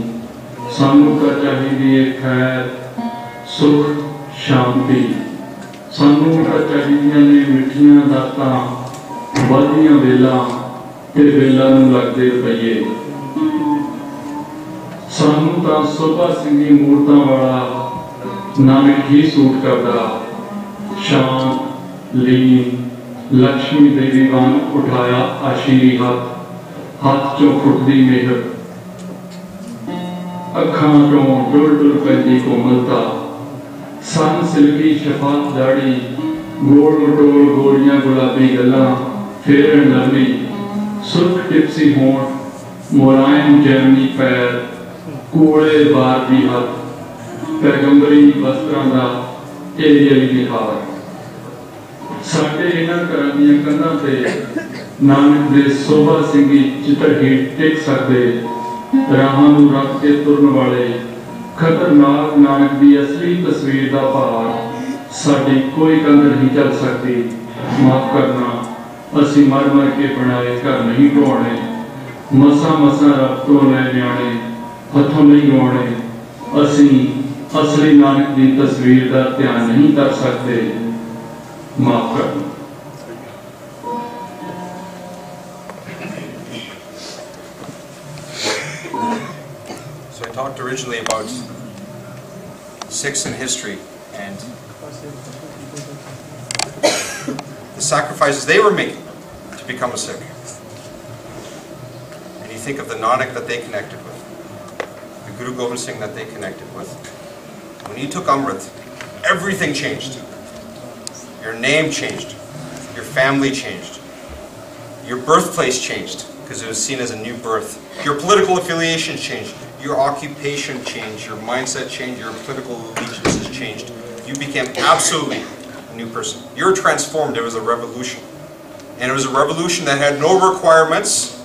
ਸਾਨੂੰ ਤਾਂ ਚਾਹੀਦੀ ਹੈ ਖੈਰ ਸੁਖ ਸ਼ਾਂਤੀ ਸਾਨੂੰ ਤਾਂ ਚਾਹੀਦੀਆਂ ਨੇ ਮਿੱਠੀਆਂ ਦਾਤਾਂ ਵਧੀਆਂ ਵੇਲਾਂ ਤੇ ਵੇਲਾਂ ਨੂੰ ਲੱਗਦੇ ਰੁਪਈਏ ਸਾਨੂੰ ਤਾਂ ਸੋਭਾ ਸਿੰਘੀ ਮੂਰਤਾਂ ਵਾਲਾ ਨਾਨਕ ਹੀ ਸੂਟ ਕਰਦਾ ਸ਼ਾਂਤ ਲੀਨ ਲక్ష్ਮੀ ਦੇਵੀ ਵਾਂਗ ਉਠਾਇਆ ਆਸ਼ੀਰੀ ਹੱਥ ਚੋਂ ਫੁੱਟਦੀ ਮਿਹਰ ਅੱਖਾਂ ਤੋਂ ਡੁੱਲ ਡੁੱਲ ਪੈਂਦੀ ਕੋਮਲਤਾ ਸੰਨ ਸਿਲਕੀ ਸ਼ਫਾਤ ਦਾੜੀ ਗੋਲ ਮਟੋਲ ਗੋਲੀਆਂ ਗੁਲਾਬੀ ਗੱਲਾਂ ਫੇਰਨ ਨਰਮੀ ਸੁਰਖ ਟਿਪਸੀ ਹੋਣ ਮੁਲਾਇਮ ਜੈਮਨੀ ਪੈਰ ਕੋਲੇ ਬਾਰ ਦੀ ਹੱਥ ਪੈਗੰਬਰੀ ਵਸਤਰਾਂ ਦਾ ਏਰੀਅਲੀ ਨਿਹਾਰ ਸਾਡੇ ਇਹਨਾਂ ਘਰਾਂ ਦੀਆਂ ਕੰਧਾਂ ਤੇ ਨਾਨਕ ਦੇ ਸੋਭਾ ਸਿੰਘੀ ਚਿੱਤਰ ਹੇਠ ਟਿਕ ਸਕਦੇ ਰਾਹਾਂ ਨੂੰ ਰੱਖ ਕੇ ਤੁਰਨ ਵਾਲੇ ਖਤਰਨਾਕ ਨਾਨਕ ਦੀ ਅਸਲੀ ਤਸਵੀਰ ਦਾ ਭਾਰ ਸਾਡੀ ਕੋਈ ਕੰਧ ਨਹੀਂ ਚੱਲ ਸਕਦੀ ਮਾਫ ਕਰਨਾ ਅਸੀਂ ਮਰ ਮਰ ਕੇ ਬਣਾਏ ਘਰ ਨਹੀਂ ਢੋਣੇ ਮਸਾਂ ਰੱਬ ਤੋਂ ਲੈ ਜਾਣੇ ਹੱਥੋਂ ਨਹੀਂ ਗਵਾਉਣੇ ਅਸੀਂ ਅਸਲੀ ਨਾਨਕ ਦੀ ਤਸਵੀਰ ਦਾ ਧਿਆਨ ਨਹੀਂ ਕਰ ਸਕਦੇ ਮਾਫ ਕਰਨਾ So I talked originally about Sikhs in history and the sacrifices they were making to become a Sikh. And you think of the Nanak that they connected with, the Guru Gobind Singh that they connected with. When you took Amrit, everything changed. Your name changed. Your family changed. Your birthplace changed because it was seen as a new birth. Your political affiliation changed. Your occupation changed. Your mindset changed. Your political allegiances changed. You became absolutely a new person. You're transformed. It was a revolution. And it was a revolution that had no requirements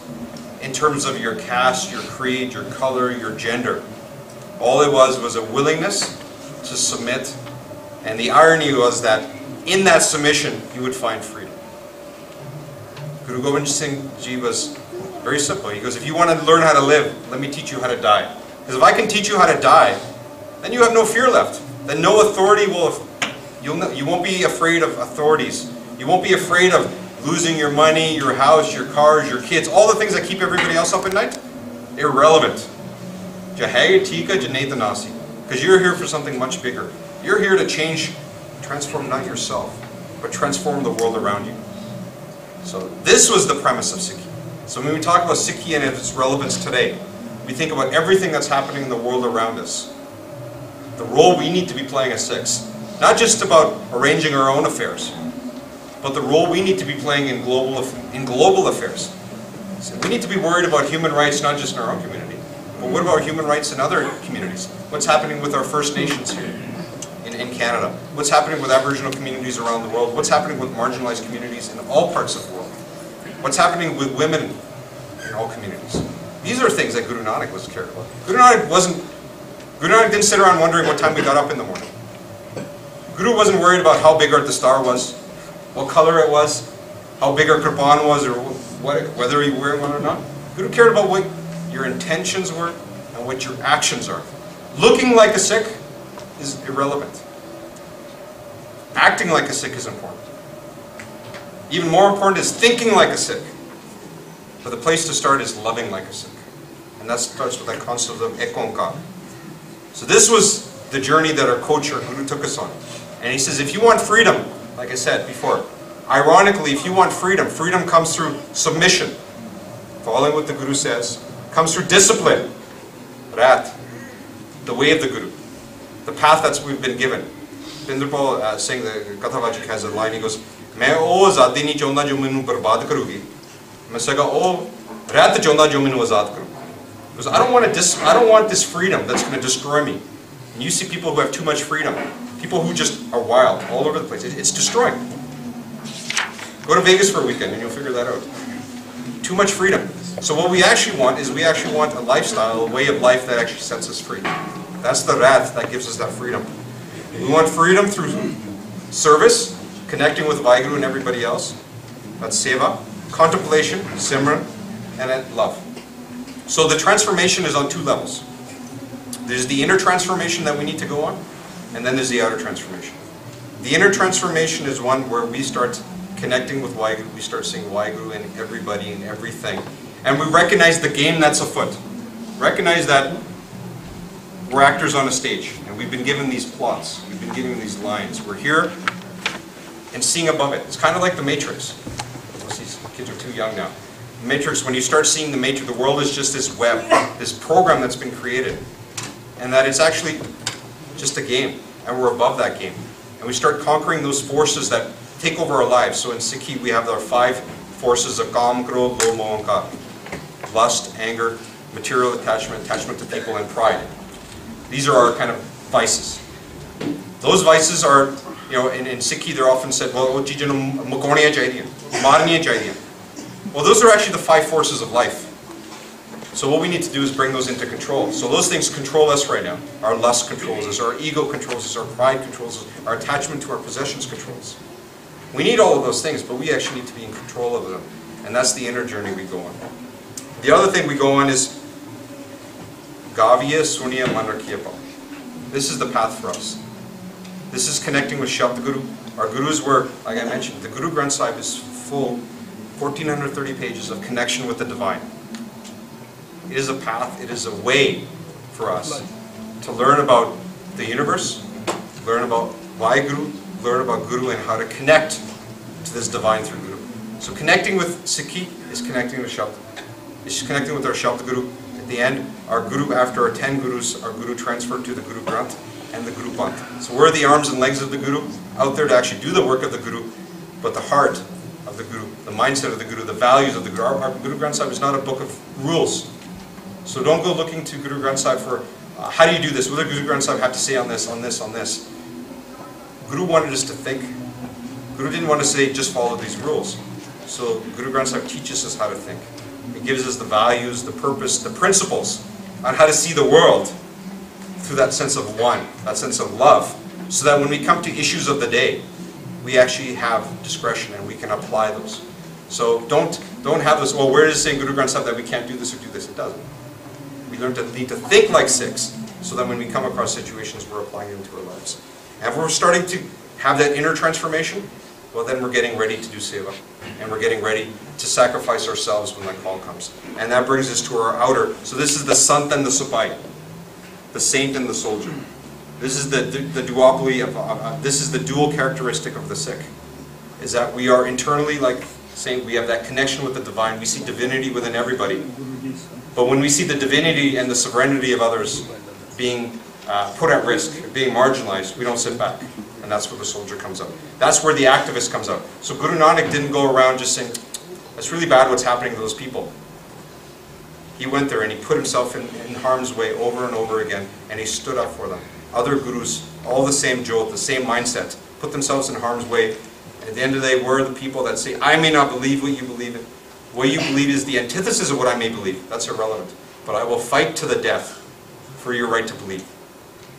in terms of your caste, your creed, your color, your gender. All it was a willingness to submit. And the irony was that in that submission, you would find freedom. Guru Gobind Singh Ji was very simple. He goes, if you want to learn how to live, let me teach you how to die. Because if I can teach you how to die, then you have no fear left. Then no authority will, you won't be afraid of authorities. You won't be afraid of losing your money, your house, your cars, your kids, all the things that keep everybody else up at night. Irrelevant. Because you're here for something much bigger. You're here to change, transform not yourself, but transform the world around you. So this was the premise of Sikhi. So when we talk about Sikhi and its relevance today, we think about everything that's happening in the world around us. The role we need to be playing as Sikhs. Not just about arranging our own affairs, but the role we need to be playing in global affairs. So we need to be worried about human rights, not just in our own community, but what about human rights in other communities? What's happening with our First Nations here in Canada? What's happening with Aboriginal communities around the world? What's happening with marginalized communities in all parts of the world? What's happening with women in all communities? These are things that Guru Nanak was cared about. Guru Nanak didn't sit around wondering what time we got up in the morning. Guru wasn't worried about how big the star was, what color it was, how big our kirpan was, or whether you were wearing one or not. Guru cared about what your intentions were and what your actions are. Looking like a Sikh is irrelevant. Acting like a Sikh is important. Even more important is thinking like a Sikh. But the place to start is loving like a Sikh. And that starts with that concept of Ekonkar. So this was the journey that our coach, our Guru, took us on. And he says, if you want freedom, like I said before, ironically, if you want freedom, freedom comes through submission, following what the Guru says, comes through discipline, Rat, the way of the Guru, the path that we've been given. Binderpal saying the Kathavajik has a line, he goes, मैं ओ आज़ादी नहीं चाहता जो मैनू बर्बाद करूगी मैं सगा ओ रहत चाहता जो मैनू आज़ाद करूगी because I don't want this freedom that's going to destroy me. And you see people who have too much freedom, people who just are wild all over the place. It's destroying. Go to Vegas for a weekend and you'll figure that out. Too much freedom. So what we actually want is a lifestyle, a way of life that actually sets us free. That's the wrath that gives us that freedom. We want freedom through service, connecting with Vaheguru and everybody else. That's Seva, contemplation, Simran, and then love. So the transformation is on two levels. There's the inner transformation that we need to go on, and then there's the outer transformation. The inner transformation is one where we start connecting with Vaheguru, we start seeing Vaheguru in everybody and everything, and we recognize the game that's afoot. Recognize that we're actors on a stage, and we've been given these plots, we've been given these lines. We're here and seeing above it. It's kind of like the Matrix. Most of these kids are too young now. The Matrix, when you start seeing the Matrix, the world is just this web, this program that's been created, and that it's actually just a game, and we're above that game. And we start conquering those forces that take over our lives. So in Sikhi, we have our 5 forces of Kam, Krodh, Lobh, Moh, and Ka. Lust, anger, material attachment, attachment to people, and pride. These are our kind of vices. Those vices are, in Sikhi they're often said, well, well, those are actually the 5 forces of life. So what we need to do is bring those into control. So those things control us right now. Our lust controls us, our ego controls us, our pride controls us, our attachment to our possessions controls. We need all of those things, but we actually need to be in control of them. And that's the inner journey we go on. The other thing we go on is Gavya Sunya Manrakiyapa. This is the path for us. This is connecting with Shabda Guru. Our Gurus were, like I mentioned, the Guru Granth Sahib is full, 1430 pages of connection with the divine. It is a path, it is a way for us to learn about the universe, learn about Vaheguru, learn about Guru and how to connect to this divine through Guru. So connecting with Sikhi is connecting with Shabda. It's connecting with our Shabda Guru. At the end, our Guru, after our 10 Gurus, our Guru transferred to the Guru Granth and the Guru Panth. So we're the arms and legs of the Guru, out there to actually do the work of the Guru, but the heart of the Guru, the mindset of the Guru, the values of the Guru. Our Guru Granth Sahib is not a book of rules. So don't go looking to Guru Granth Sahib for, how do you do this? What does Guru Granth Sahib have to say on this, on this, on this? Guru wanted us to think. Guru didn't want to say, just follow these rules. So Guru Granth Sahib teaches us how to think. He gives us the values, the purpose, the principles on how to see the world through that sense of one, that sense of love, so that when we come to issues of the day, we actually have discretion and we can apply those. So don't have this, well, where does it say in Guru Granth Sahib that we can't do this or do this? It doesn't. We need to think like Sikhs, so that when we come across situations, we're applying them to our lives. And if we're starting to have that inner transformation, well, then we're getting ready to do Seva. And we're getting ready to sacrifice ourselves when that call comes. And that brings us to our outer. So this is the Sant and the Sipai, the saint and the soldier. This is the duopoly of, this is the dual characteristic of the Sikh, is that we are internally, like saying, we have that connection with the divine. We see divinity within everybody. But when we see the divinity and the sovereignty of others being put at risk, being marginalized, we don't sit back. And that's where the soldier comes out. That's where the activist comes out. So Guru Nanak didn't go around just saying, that's really bad what's happening to those people. He went there and he put himself in harm's way over and over again, and he stood up for them. Other gurus, all the same jot, the same mindset, put themselves in harm's way. And at the end of the day, we're the people that say, I may not believe what you believe in. What you believe is the antithesis of what I may believe. That's irrelevant. But I will fight to the death for your right to believe.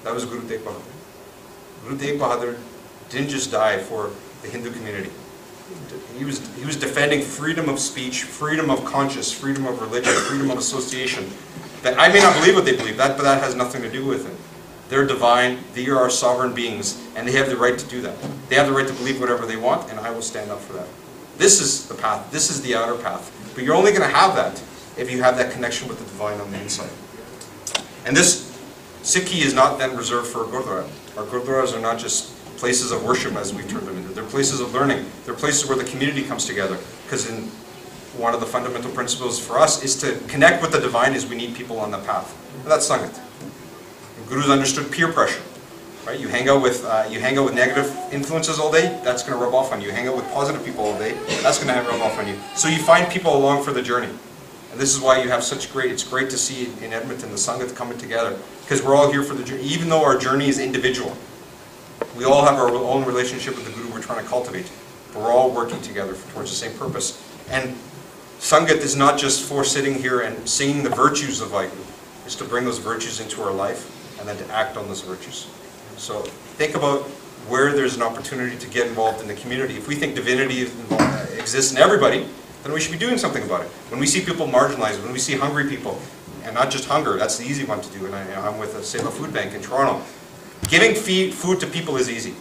That was Guru Tegh Bahadur. Guru Tegh Bahadur didn't just die for the Hindu community. He was defending freedom of speech, freedom of conscience, freedom of religion, freedom of association. That I may not believe what they believe, but that has nothing to do with it. They're divine, they are sovereign beings, and they have the right to do that. They have the right to believe whatever they want, and I will stand up for that. This is the path, this is the outer path. But you're only going to have that if you have that connection with the divine on the inside. And this Sikhi is not then reserved for a Gurdwara. Our Gurdwaras are not just places of worship as we've turned them into. They're places of learning. They're places where the community comes together. Because one of the fundamental principles for us is to connect with the divine is we need people on the path. And that's Sangat. And Gurus understood peer pressure. Right? You hang out with negative influences all day, that's going to rub off on you. You hang out with positive people all day, that's going to rub off on you. So you find people along for the journey. And this is why you have such it's great to see in Edmonton the Sangat coming together. Because we're all here for the journey, even though our journey is individual. We all have our own relationship with the Guru we're trying to cultivate. But we're all working together towards the same purpose. And Sangat is not just for sitting here and singing the virtues of Vaheguru. It's to bring those virtues into our life and then to act on those virtues. So think about where there's an opportunity to get involved in the community. If we think divinity exists in everybody, then we should be doing something about it. When we see people marginalized, when we see hungry people, and not just hunger, that's the easy one to do. And I'm with the Seva Food Bank in Toronto. Giving food to people is easy.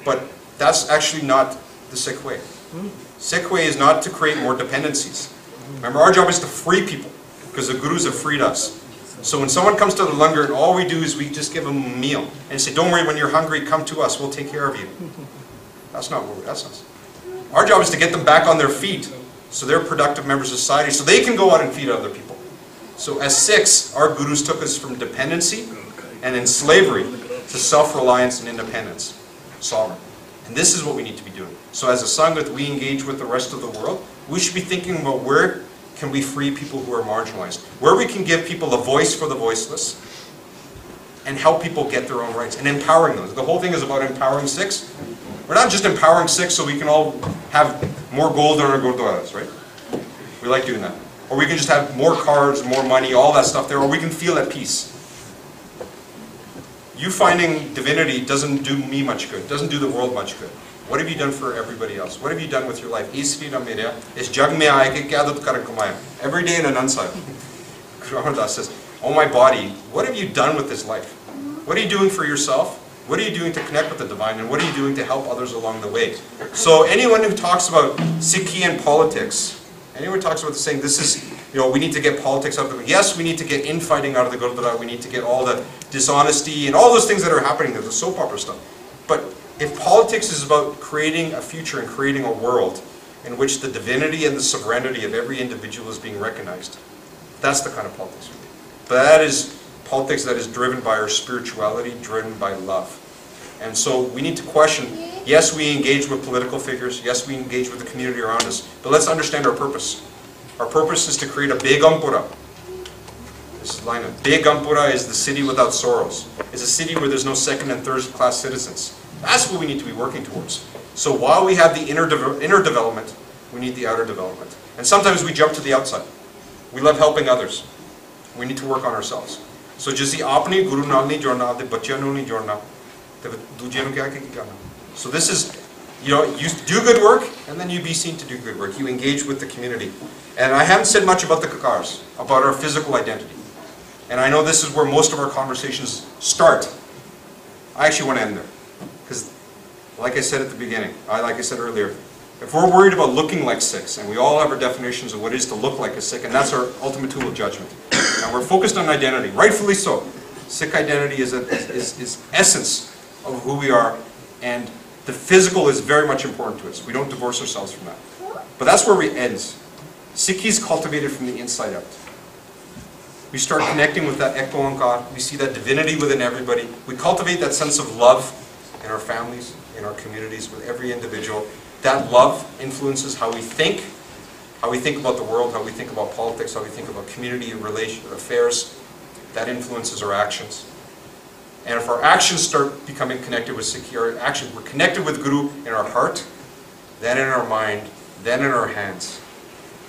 But that's actually not the Sikh way. Sikh way is not to create more dependencies. Remember, our job is to free people, because the Gurus have freed us. So when someone comes to the langar, and all we do is we just give them a meal and say, don't worry, when you're hungry, come to us, we'll take care of you. That's not what that's not. Our job is to get them back on their feet so they're productive members of society, so they can go out and feed other people. So as Sikhs, our Gurus took us from dependency and in slavery to self-reliance and independence, sovereign. And this is what we need to be doing. So as a Sangat, we engage with the rest of the world. We should be thinking about where can we free people who are marginalized? Where we can give people a voice for the voiceless and help people get their own rights and empowering them. The whole thing is about empowering Sikhs. We're not just empowering Sikhs so we can all have more gold in our Gurdwaras, right? We like doing that. Or we can just have more cars, more money, all that stuff there, or we can feel at peace. You finding divinity doesn't do me much good, doesn't do the world much good. What have you done for everybody else? What have you done with your life? Every day in an ansar. Krishna says, oh my body, what have you done with this life? What are you doing for yourself? What are you doing to connect with the divine? And what are you doing to help others along the way? So anyone who talks about Sikhi and politics, anyone who talks about saying this is, we need to get politics out of the way. Yes, we need to get infighting out of the Gurdwara. We need to get all the dishonesty and all those things that are happening there, the soap opera stuff. But if politics is about creating a future and creating a world in which the divinity and the sovereignty of every individual is being recognized, that's the kind of politics we need. But that is politics that is driven by our spirituality, driven by love. And so we need to question, yes, we engage with political figures, yes, we engage with the community around us, but let's understand our purpose. Our purpose is to create a Begampura. This is line of Begampura is the city without sorrows. It's a city where there's no second and third class citizens. That's what we need to be working towards. So while we have the inner development, we need the outer development. And sometimes we jump to the outside. We love helping others. We need to work on ourselves. So just apne guru naal nahi jodna, apne bachchiyan naal nahi jodna, te doojiyan nu kya karna. So this is, you do good work, and then you be seen to do good work. You engage with the community. And I haven't said much about the kakars, about our physical identity. And I know this is where most of our conversations start. I actually want to end there. Because, like I said at the beginning, like I said earlier, if we're worried about looking like Sikhs, and we all have our definitions of what it is to look like a Sikh, and that's our ultimate tool of judgment, and we're focused on identity, rightfully so. Sikh identity is essence of who we are, and the physical is very much important to us. We don't divorce ourselves from that. But that's where it ends. Sikhi is cultivated from the inside out. We start connecting with that Ekko Ankar. We see that divinity within everybody. We cultivate that sense of love in our families, in our communities, with every individual. That love influences how we think about the world, how we think about politics, how we think about community and relation affairs. That influences our actions. And if our actions start becoming connected with Sikhi, we're connected with Guru in our heart, then in our mind, then in our hands,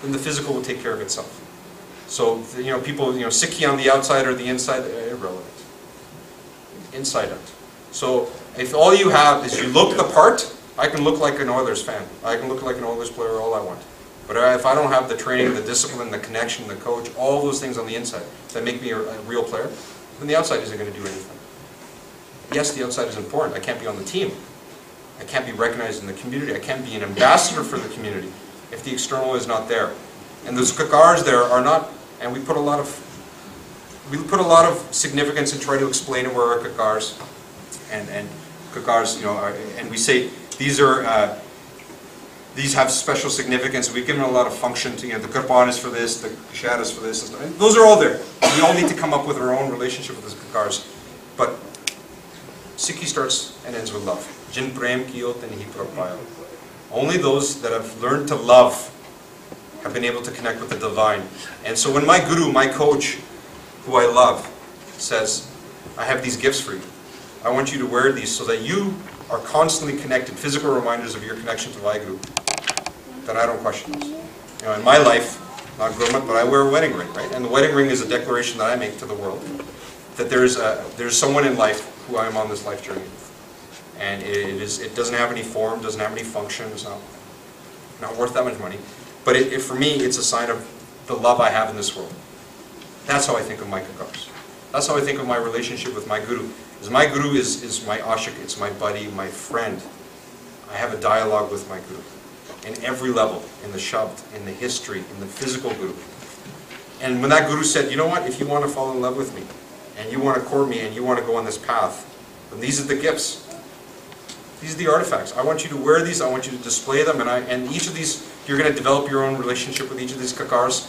then the physical will take care of itself. So, people, Sikhi on the outside or the inside, irrelevant. Inside out. So, if all you have is you look the part, I can look like an Oilers fan. I can look like an Oilers player all I want. But if I don't have the training, the discipline, the connection, the coach, all those things on the inside that make me a real player, then the outside isn't going to do anything. Yes, the outside is important. I can't be on the team. I can't be recognized in the community. I can't be an ambassador for the community if the external is not there. And those kakars there are not, and we put a lot of significance in trying to explain where our kakars and kakars, and we say these have special significance. We've given a lot of function to, the kirpan is for this, the kashad is for this, and those are all there. We all need to come up with our own relationship with those kakars. But Sikhi starts and ends with love. Jin prem kiyo tani prab payo. Only those that have learned to love have been able to connect with the divine. And so when my guru, my coach, who I love, says, I have these gifts for you. I want you to wear these so that you are constantly connected, physical reminders of your connection to Vaheguru, then I don't question those. In my life, not Gurmat, but I wear a wedding ring, right? And the wedding ring is a declaration that I make to the world, that there's someone in life who I am on this life journey with. And it doesn't have any form, doesn't have any function, it's not worth that much money. But for me, it's a sign of the love I have in this world. That's how I think of my kakars. That's how I think of my relationship with my guru. My guru is my ashik, it's my buddy, my friend. I have a dialogue with my guru in every level, in the shabd, in the history, in the physical guru. And when that guru said, you know what, if you want to fall in love with me, and you want to court me, and you want to go on this path, then these are the gifts. These are the artifacts. I want you to wear these, I want you to display them, and each of these, you're going to develop your own relationship with each of these kakars,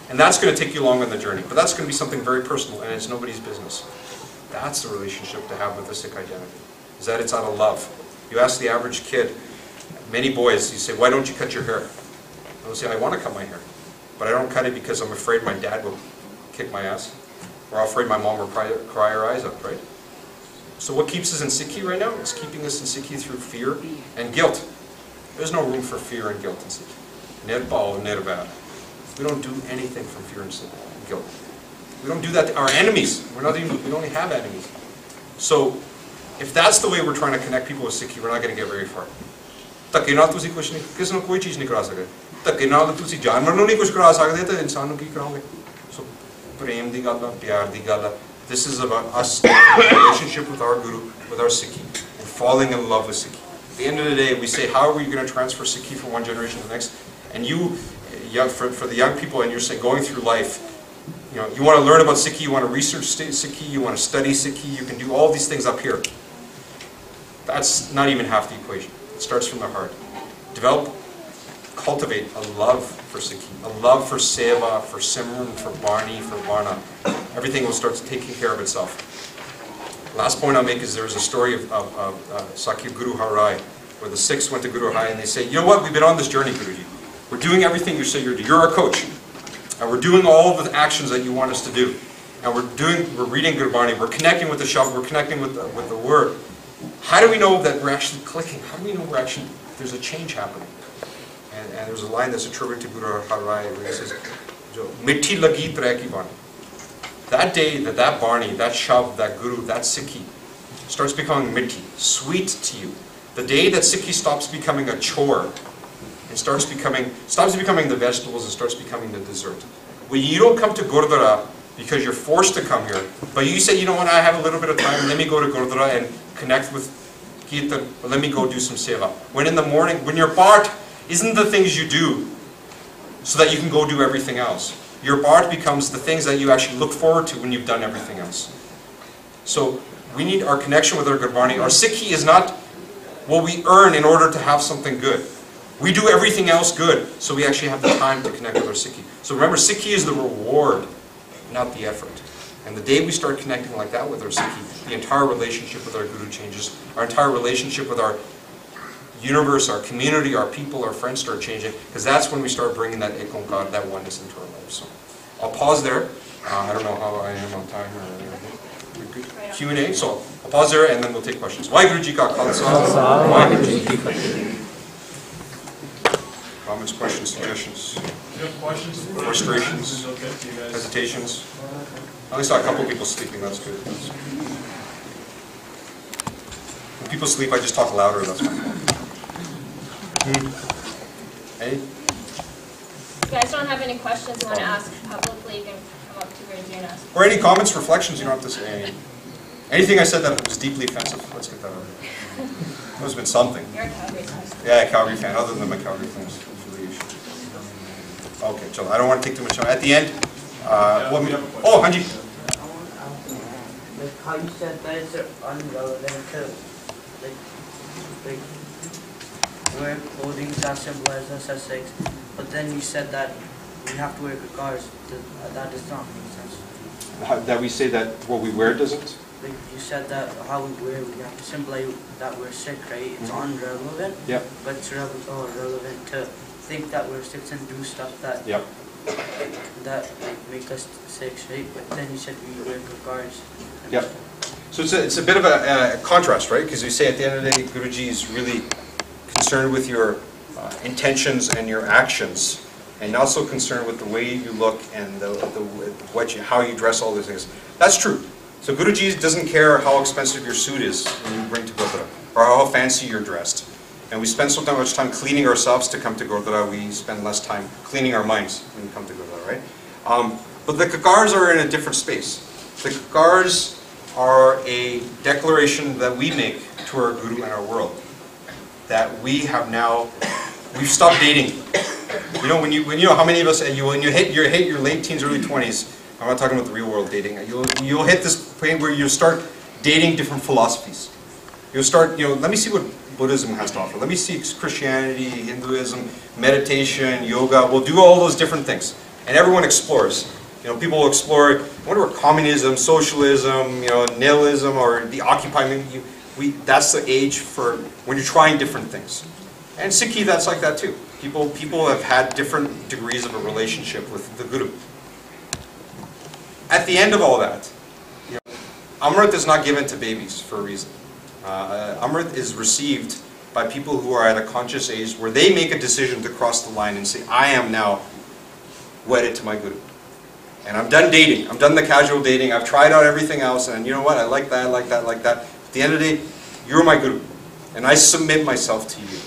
and that's going to take you along on the journey. But that's going to be something very personal, and it's nobody's business. That's the relationship to have with the Sikh identity, is that it's out of love. You ask the average kid, many boys, you say, why don't you cut your hair? They'll say, I want to cut my hair, but I don't cut it because I'm afraid my dad will kick my ass, or I'm afraid my mom will cry her eyes out, right? So what keeps us in Sikhi right now? It's keeping us in Sikhi through fear and guilt. There's no room for fear and guilt in Sikhi. Nirbhau, nirvad. We don't do anything from fear and guilt. We don't do that to our enemies. We don't even have enemies. So, if that's the way we're trying to connect people with Sikhi, we're not going to get very far. ਧੱਕੇ ਨਾਲ ਤੁਸੀਂ ਕੁਝ ਨਹੀਂ, ਕਿਸੇ ਨੂੰ ਕੋਈ ਚੀਜ਼ ਨਹੀਂ ਕਰਾ ਸਕਦੇ. ਧੱਕੇ ਨਾਲ ਤੁਸੀਂ ਜਾਨਵਰ ਨੂੰ ਨਹੀਂ ਕੁਝ ਕਰਾ ਸਕਦੇ ਤਾਂ ਇਨਸਾਨ ਨੂੰ ਕੀ ਕਰਾਓਗੇ? So, ਪ੍ਰੇਮ ਦੀ ਗੱਲ ਆ, ਪਿਆਰ ਦੀ ਗੱਲ ਆ. This is about us, relationship with our guru, with our Sikhi, and falling in love with Sikhi. At the end of the day, we say, how are we going to transfer Sikhi from one generation to the next? And for the young people, and you're saying going through life, you want to learn about Sikhi, you want to research Sikhi, you want to study Sikhi, you can do all these things up here. That's not even half the equation. It starts from the heart. Cultivate a love for Sikhi, a love for Seva, for Simran, for Barney, for Varna. Everything will start taking care of itself. Last point I'll make is there's a story of Sakya Guru Harai, where the Sikhs went to Guru Harai and they say, you know what, we've been on this journey, Guruji. We're doing everything you say you're doing. You're our coach. And we're doing all of the actions that you want us to do. And we're reading Gurbani, we're connecting with the Shabd, we're connecting with the word. How do we know that we're actually clicking? How do we know there's a change happening? And there's a line that's attributed to Guru Harai where he says, "Mithi lagi tre ki bani." That day that Barney, that Shav, that Guru, that Sikhi starts becoming mithi, sweet to you. The day that Sikhi stops becoming a chore and stops becoming the vegetables and starts becoming the dessert. When you don't come to Gurdwara because you're forced to come here, but you say, you know what, I have a little bit of time, let me go to Gurdwara and connect with Kirtan, let me go do some Seva. When in the morning, when your part isn't the things you do so that you can go do everything else. Your part becomes the things that you actually look forward to when you've done everything else. So we need our connection with our Gurdwara. Our Sikhi is not what we earn in order to have something good. We do everything else good, so we actually have the time to connect with our Sikhi. So remember, Sikhi is the reward, not the effort. And the day we start connecting like that with our Sikhi, the entire relationship with our Guru changes. Our entire relationship with our universe, our community, our people, our friends start changing, because that's when we start bringing that Ekonkar, that oneness into our lives. So I'll pause there. I don't know how I am on time. Q&A, so I'll pause there and then we'll take questions. Waheguru Ji ka Khalsa. Waheguru Ji ki Fateh. Comments, questions, suggestions? You have questions? Frustrations? Okay, you guys. Hesitations? I only saw a couple people sleeping, that's good. When people sleep, I just talk louder, that's my fault. Any? If you guys don't have any questions you want to ask publicly, you can come up to Ranger and ask. Or any comments, reflections, you don't have to say any. Anything I said that was deeply offensive, let's get that out of there. Must have been something. You're a Calgary fan. Yeah, a Calgary fan, other than my Calgary fans. Okay, so I don't want to take too much time. At the end, oh, Hanji. Like how you said that it's irrelevant to, like wear clothing that symbolizes us as Sikhs, but then you said that we have to wear kakars. That does not make sense. That we say that what we wear doesn't? Like you said that how we wear, we have to symbolize that we're Sikh, right? It's unrelevant. Yeah. But it's relevant to think that we're Sikhs and do stuff that that like, make us Sikhs, right? But then you said we wear kakars. Yep. So it's a bit of a contrast, right? Because you say at the end of the day, Guruji is really concerned with your intentions and your actions, and not so concerned with the way you look and how you dress, all those things. That's true. So Guruji doesn't care how expensive your suit is when you bring to Gurdwara, or how fancy you're dressed. And we spend so much time cleaning ourselves to come to Gurdwara, we spend less time cleaning our minds when we come to Gurdwara, right? But the kakars are in a different space. The kakars are a declaration that we make to our Guru and our world. That we've stopped dating. You know, when you know how many of us, when you hit your late teens, early 20s, I'm not talking about the real world dating, you'll hit this point where you start dating different philosophies. You'll start, let me see what Buddhism has to offer. Let me see Christianity, Hinduism, meditation, yoga. We'll do all those different things. And everyone explores. People will explore, I wonder what communism, socialism, nihilism, or the Occupy. That's the age for when you're trying different things. And Sikhi, that's like that too. People have had different degrees of a relationship with the Guru. At the end of all that, Amrit is not given to babies for a reason. Amrit is received by people who are at a conscious age where they make a decision to cross the line and say, I am now wedded to my Guru. And I'm done dating. I'm done the casual dating. I've tried out everything else, and you know what? I like that, I like that, I like that. At the end of the day, you're my Guru, and I submit myself to you.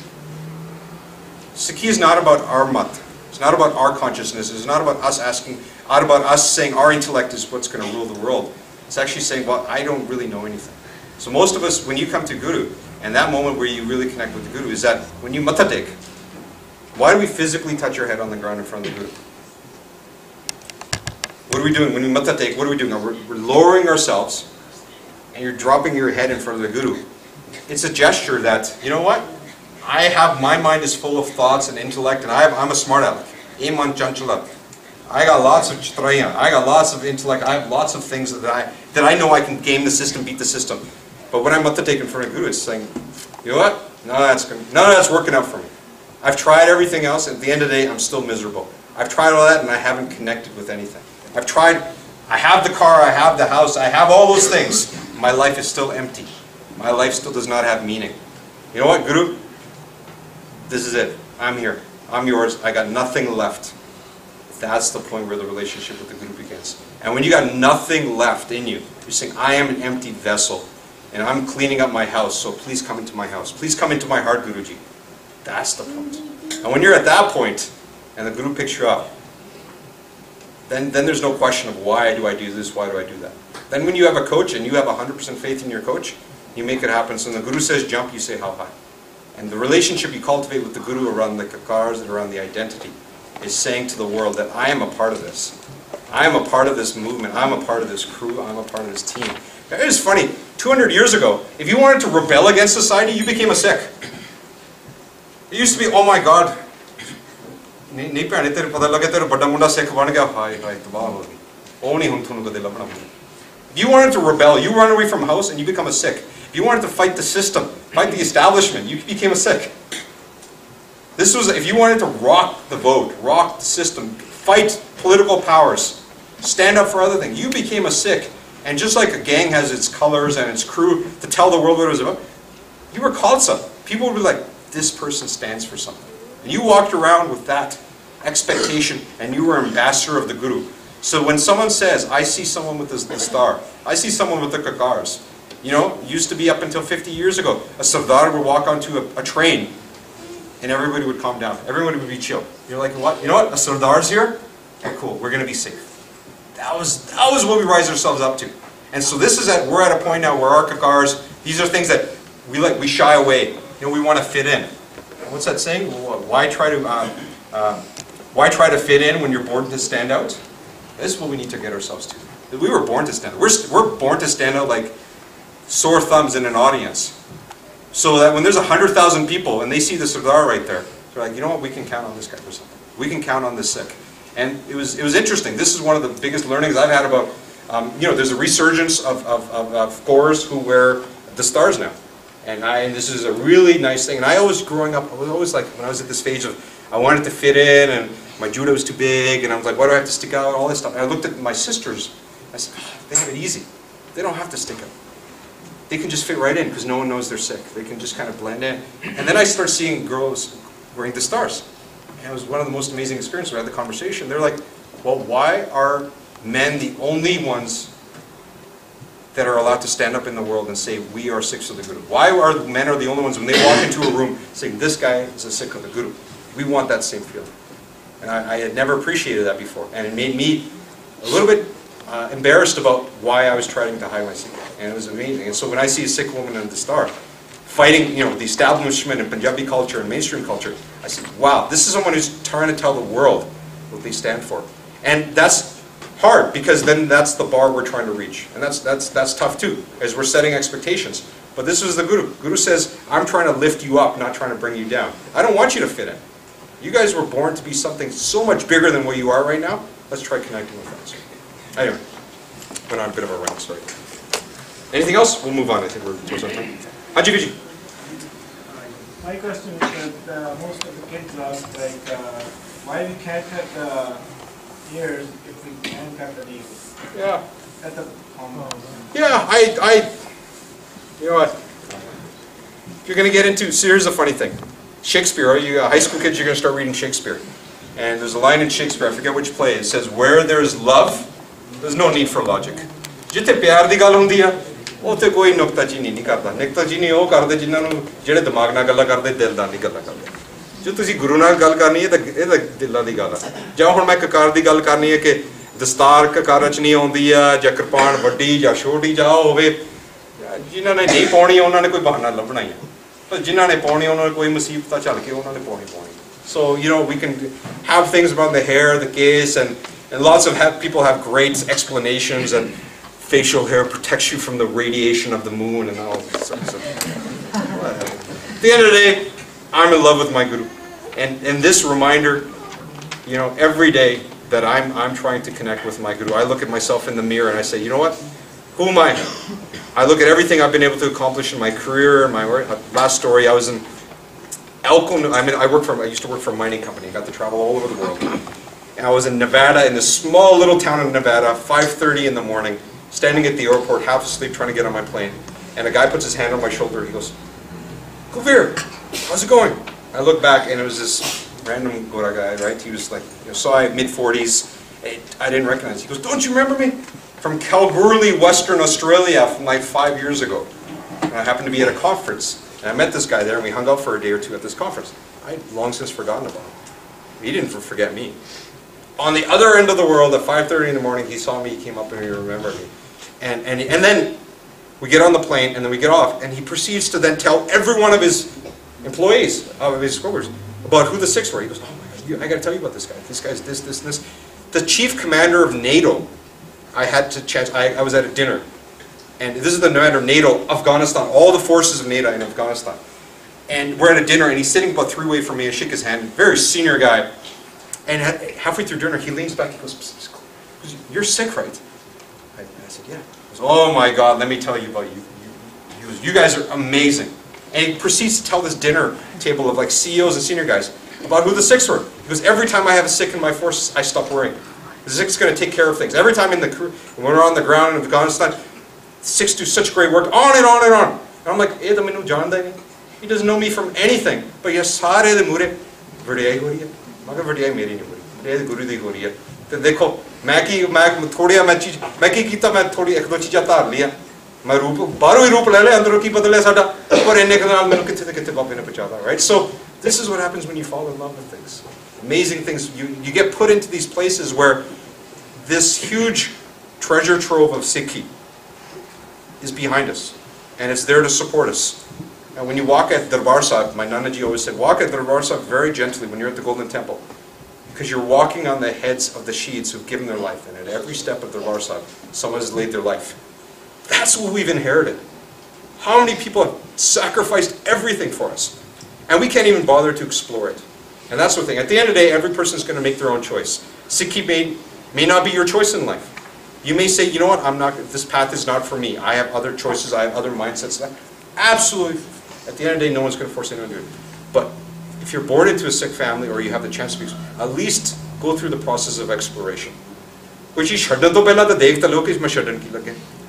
Sikhi is not about our mat. It's not about our consciousness. It's not about us saying our intellect is what's going to rule the world. It's actually saying, well, I don't really know anything. So most of us, when you come to Guru, and that moment where you really connect with the Guru is that when you matatek, why do we physically touch our head on the ground in front of the Guru? What are we doing? When we matatek, what are we doing? We're lowering ourselves, and you're dropping your head in front of the Guru. It's a gesture that, you know what? My mind is full of thoughts and intellect, and I'm a smart aleck. Iman chanchala. I got lots of chitraya. I got lots of intellect. I have lots of things that I know I can game the system, beat the system. But when I'm matatek in front of Guru, it's saying, you know what? None of that's working out for me. I've tried everything else, and at the end of the day, I'm still miserable. I've tried all that, and I haven't connected with anything. I've tried, I have the car, I have the house, I have all those things. My life is still empty. My life still does not have meaning. You know what, Guru? This is it. I'm here. I'm yours. I got nothing left. That's the point where the relationship with the Guru begins. And when you got nothing left in you, you're saying, I am an empty vessel, and I'm cleaning up my house, so please come into my house. Please come into my heart, Guruji. That's the point. And when you're at that point, and the Guru picks you up, then there's no question of why do I do this, why do I do that. Then when you have a coach, and you have 100% faith in your coach, you make it happen. So when the Guru says jump, you say how high. And the relationship you cultivate with the Guru around the kakars and around the identity is saying to the world that I am a part of this. I am a part of this movement. I'm a part of this crew. I'm a part of this team. It is funny, 200 years ago, if you wanted to rebel against society, you became a Sikh. It used to be, oh my God, if you wanted to rebel, you run away from house and you become a Sikh. If you wanted to fight the system, fight the establishment, you became a Sikh. This was, if you wanted to rock the vote, rock the system, fight political powers, stand up for other things, you became a Sikh. And just like a gang has its colors and its crew to tell the world what it was about, you were called something. People would be like, this person stands for something. And you walked around with that expectation, and you were ambassador of the Guru. So when someone says, I see someone with the star, I see someone with the kakars, you know, used to be up until 50 years ago, a Sardar would walk onto a train, and everybody would calm down. Everybody would be chill. You're like, what? You know what? A Sardar's here? Okay, cool. We're going to be safe. That was what we rise ourselves up to. And so this is we're at a point now where our kakars, these are things that we shy away. You know, we want to fit in. What's that saying? Why try to fit in when you're born to stand out? This is what we need to get ourselves to. We were born to stand out. We're born to stand out like sore thumbs in an audience. So that when there's 100,000 people and they see the Sardar right there, they're like, you know what, we can count on this guy for something. We can count on this Sikh. And it was interesting. This is one of the biggest learnings I've had about, you know, there's a resurgence of Kaurs who wear the stars now. And this is a really nice thing. And I always, growing up, I was always like, when I was at this stage of, I wanted to fit in, and my judo was too big, and I was like, why do I have to stick out, all this stuff. And I looked at my sisters, I said, oh, they have it easy. They don't have to stick out. They can just fit right in because no one knows they're Sikh. They can just kind of blend in. And then I started seeing girls wearing the stars. And it was one of the most amazing experiences. We had the conversation. They're like, well, why are men the only ones that are allowed to stand up in the world and say, we are Sikhs of the Guru? Why are men the only ones when they walk into a room saying, this guy is a Sikh of the Guru? We want that same feeling. And I had never appreciated that before. And it made me a little bit embarrassed about why I was trying to hide my Sikh. And it was amazing. And so when I see a Sikh woman in the star, fighting, you know, the establishment and Punjabi culture and mainstream culture, I said, wow, this is someone who's trying to tell the world what they stand for. And that's hard, because then that's the bar we're trying to reach. And that's tough too, as we're setting expectations. But this is the Guru. Guru says, I'm trying to lift you up, not trying to bring you down. I don't want you to fit in. You guys were born to be something so much bigger than what you are right now. Let's try connecting with that. Anyway, went on a bit of a rant, sorry. Anything else? We'll move on. I think we're towards our time. Haji Viji. My question is that most of the kids ask, like, why we can't cut the ears if we can cut the nails? Yeah. At the Yeah, you know what? If you're going to get into, so here's a funny thing. Shakespeare, you high school kids, you're going to start reading Shakespeare. And there's a line in Shakespeare, I forget which play, it says, where there's love, there's no need for logic. ਜਿੱਥੇ ਪਿਆਰ ਦੀ ਗੱਲ ਹੁੰਦੀ ਆ ਉੱਥੇ ਕੋਈ ਨੁਕਤਾਚੀਨੀ ਨਹੀਂ ਕਰਦਾ ਨੁਕਤਾਚੀਨੀ ਉਹ ਕਰਦੇ ਜਿਨ੍ਹਾਂ ਨੂੰ ਜਿਹੜੇ ਦਿਮਾਗ ਨਾਲ ਗੱਲਾਂ ਕਰਦੇ ਦਿਲ ਨਾਲ ਨਹੀਂ ਗੱਲਾਂ ਕਰਦੇ ਜੇ ਤੁਸੀਂ ਗੁਰੂ ਨਾਲ ਗੱਲ ਕਰਨੀ ਹੈ ਤਾਂ ਇਹ ਤਾਂ ਦਿਲਾਂ ਦੀ ਗੱਲ ਆ ਜਾਂ ਹੁਣ ਮੈਂ ਕਕਾਰ ਦੀ ਗੱਲ ਕਰਨੀ ਹੈ ਕਿ ਦਸਤਾਰ ਕਕਾਰ ਚ ਨਹੀਂ ਆਉਂਦੀ ਆ ਜਾਂ ਕਿਰਪਾਨ ਵੱਡੀ ਜਾਂ ਛੋਟੀ ਜਾਂ ਹੋਵੇ ਜਿਨ੍ਹਾਂ ਨੇ ਨਹੀਂ ਪਾਉਣੀ ਉਹਨਾਂ ਨੇ ਕੋਈ ਬਹਾਨਾ ਲੱਭਣਾ ਹੀ ਆ ਪਰ ਜਿਨ੍ਹਾਂ ਨੇ ਪਾਉਣੀ ਉਹਨਾਂ ਨੇ ਕੋਈ ਮੁਸੀਬਤਾਂ ਚੱਲ ਕੇ ਉਹਨਾਂ ਨੇ ਪਾਉਣੀ so you know we can have things about the hair the case and lots of people have great explanations and facial hair protects you from the radiation of the moon and all that stuff. So, at the end of the day, I'm in love with my Guru. And this reminder, you know, every day that I'm trying to connect with my Guru, I look at myself in the mirror and I say, you know what? Who am I? I look at everything I've been able to accomplish in my career, in my last story, I was in Elko, I used to work for a mining company, got to travel all over the world. And I was in Nevada, in this small little town in Nevada, 5:30 in the morning, standing at the airport, half asleep, trying to get on my plane. and a guy puts his hand on my shoulder. He goes, "Kulvir, how's it going?" I look back, and it was this random Gora guy, right? He was like, mid-40s. I didn't recognize. He goes, "Don't you remember me? From Calgary, Western Australia, from like 5 years ago." And I happened to be at a conference, and I met this guy there, and we hung out for a day or two at this conference. I'd long since forgotten about him. He didn't forget me. On the other end of the world, at 5:30 in the morning, he saw me, he came up and he remembered me. And then we get on the plane, and then we get off, and he proceeds to then tell every one of his employees, of his coworkers, about who the Sikhs were. He goes, "Oh my God, I got to tell you about this guy. This guy's this, this, and this." The chief commander of NATO, I was at a dinner, and this is the commander of NATO, Afghanistan, all the forces of NATO in Afghanistan. And we're at a dinner, and he's sitting about 3 away from me. I shake his hand, very senior guy. And halfway through dinner, he leans back, he goes, "You're Sikh, right?" I said, "Yeah." He goes, "Oh my God, let me tell you about you. You guys are amazing." And he proceeds to tell this dinner table of like CEOs and senior guys about who the Sikhs were. He goes, "Every time I have a Sikh in my forces, I stop worrying. The Sikhs going to take care of things. Every time when we're on the ground in Afghanistan, the Sikhs do such great work, on and on and on." And I'm like, "Eh, the manu janda nahi. He doesn't know me from anything. But yes, sare de mure vadiyai ho rahi hai. Magar vadiyai meri nahi ho rahi. Vadiyai guru di ho rahi hai. Te dekho, main ki kita main thodi ek do cheezan dhar liya. My roop, baro hi roop le le, andro ki badale sada. Par inne ke naal mainu kitte te kitte babe ne pahchada, right? So this is what happens when you fall in love with things. Amazing things. You get put into these places where this huge treasure trove of Sikhi is behind us, and it's there to support us. And when you walk at Darbar Sahib, my Nanaji always said, walk at Darbar Sahib very gently when you're at the Golden Temple, because you're walking on the heads of the Shaheeds who've given their life, and at every step of Darbar Sahib, someone has laid their life. That's what we've inherited. How many people have sacrificed everything for us, and we can't even bother to explore it. And that's the thing. At the end of the day, every person's going to make their own choice. Sikhi may not be your choice in life. You may say, "You know what, this path is not for me. I have other choices, I have other mindsets." Absolutely. At the end of the day, no one's going to force anyone to do it. But if you're born into a Sikh family, or you have the chance to be, at least go through the process of exploration.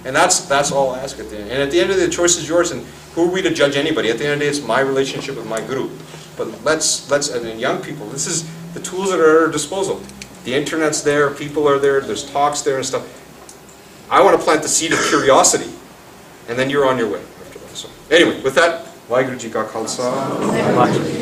And that's all I ask at the end. And at the end of the day, the choice is yours, and who are we to judge anybody? At the end of the day, it's my relationship with my guru. But and young people, this is the tools that are at our disposal. The internet's there, people are there, there's talks there and stuff. I want to plant the seed of curiosity, and then you're on your way after that. So anyway, with that, Waheguru Ji Ka Khalsa.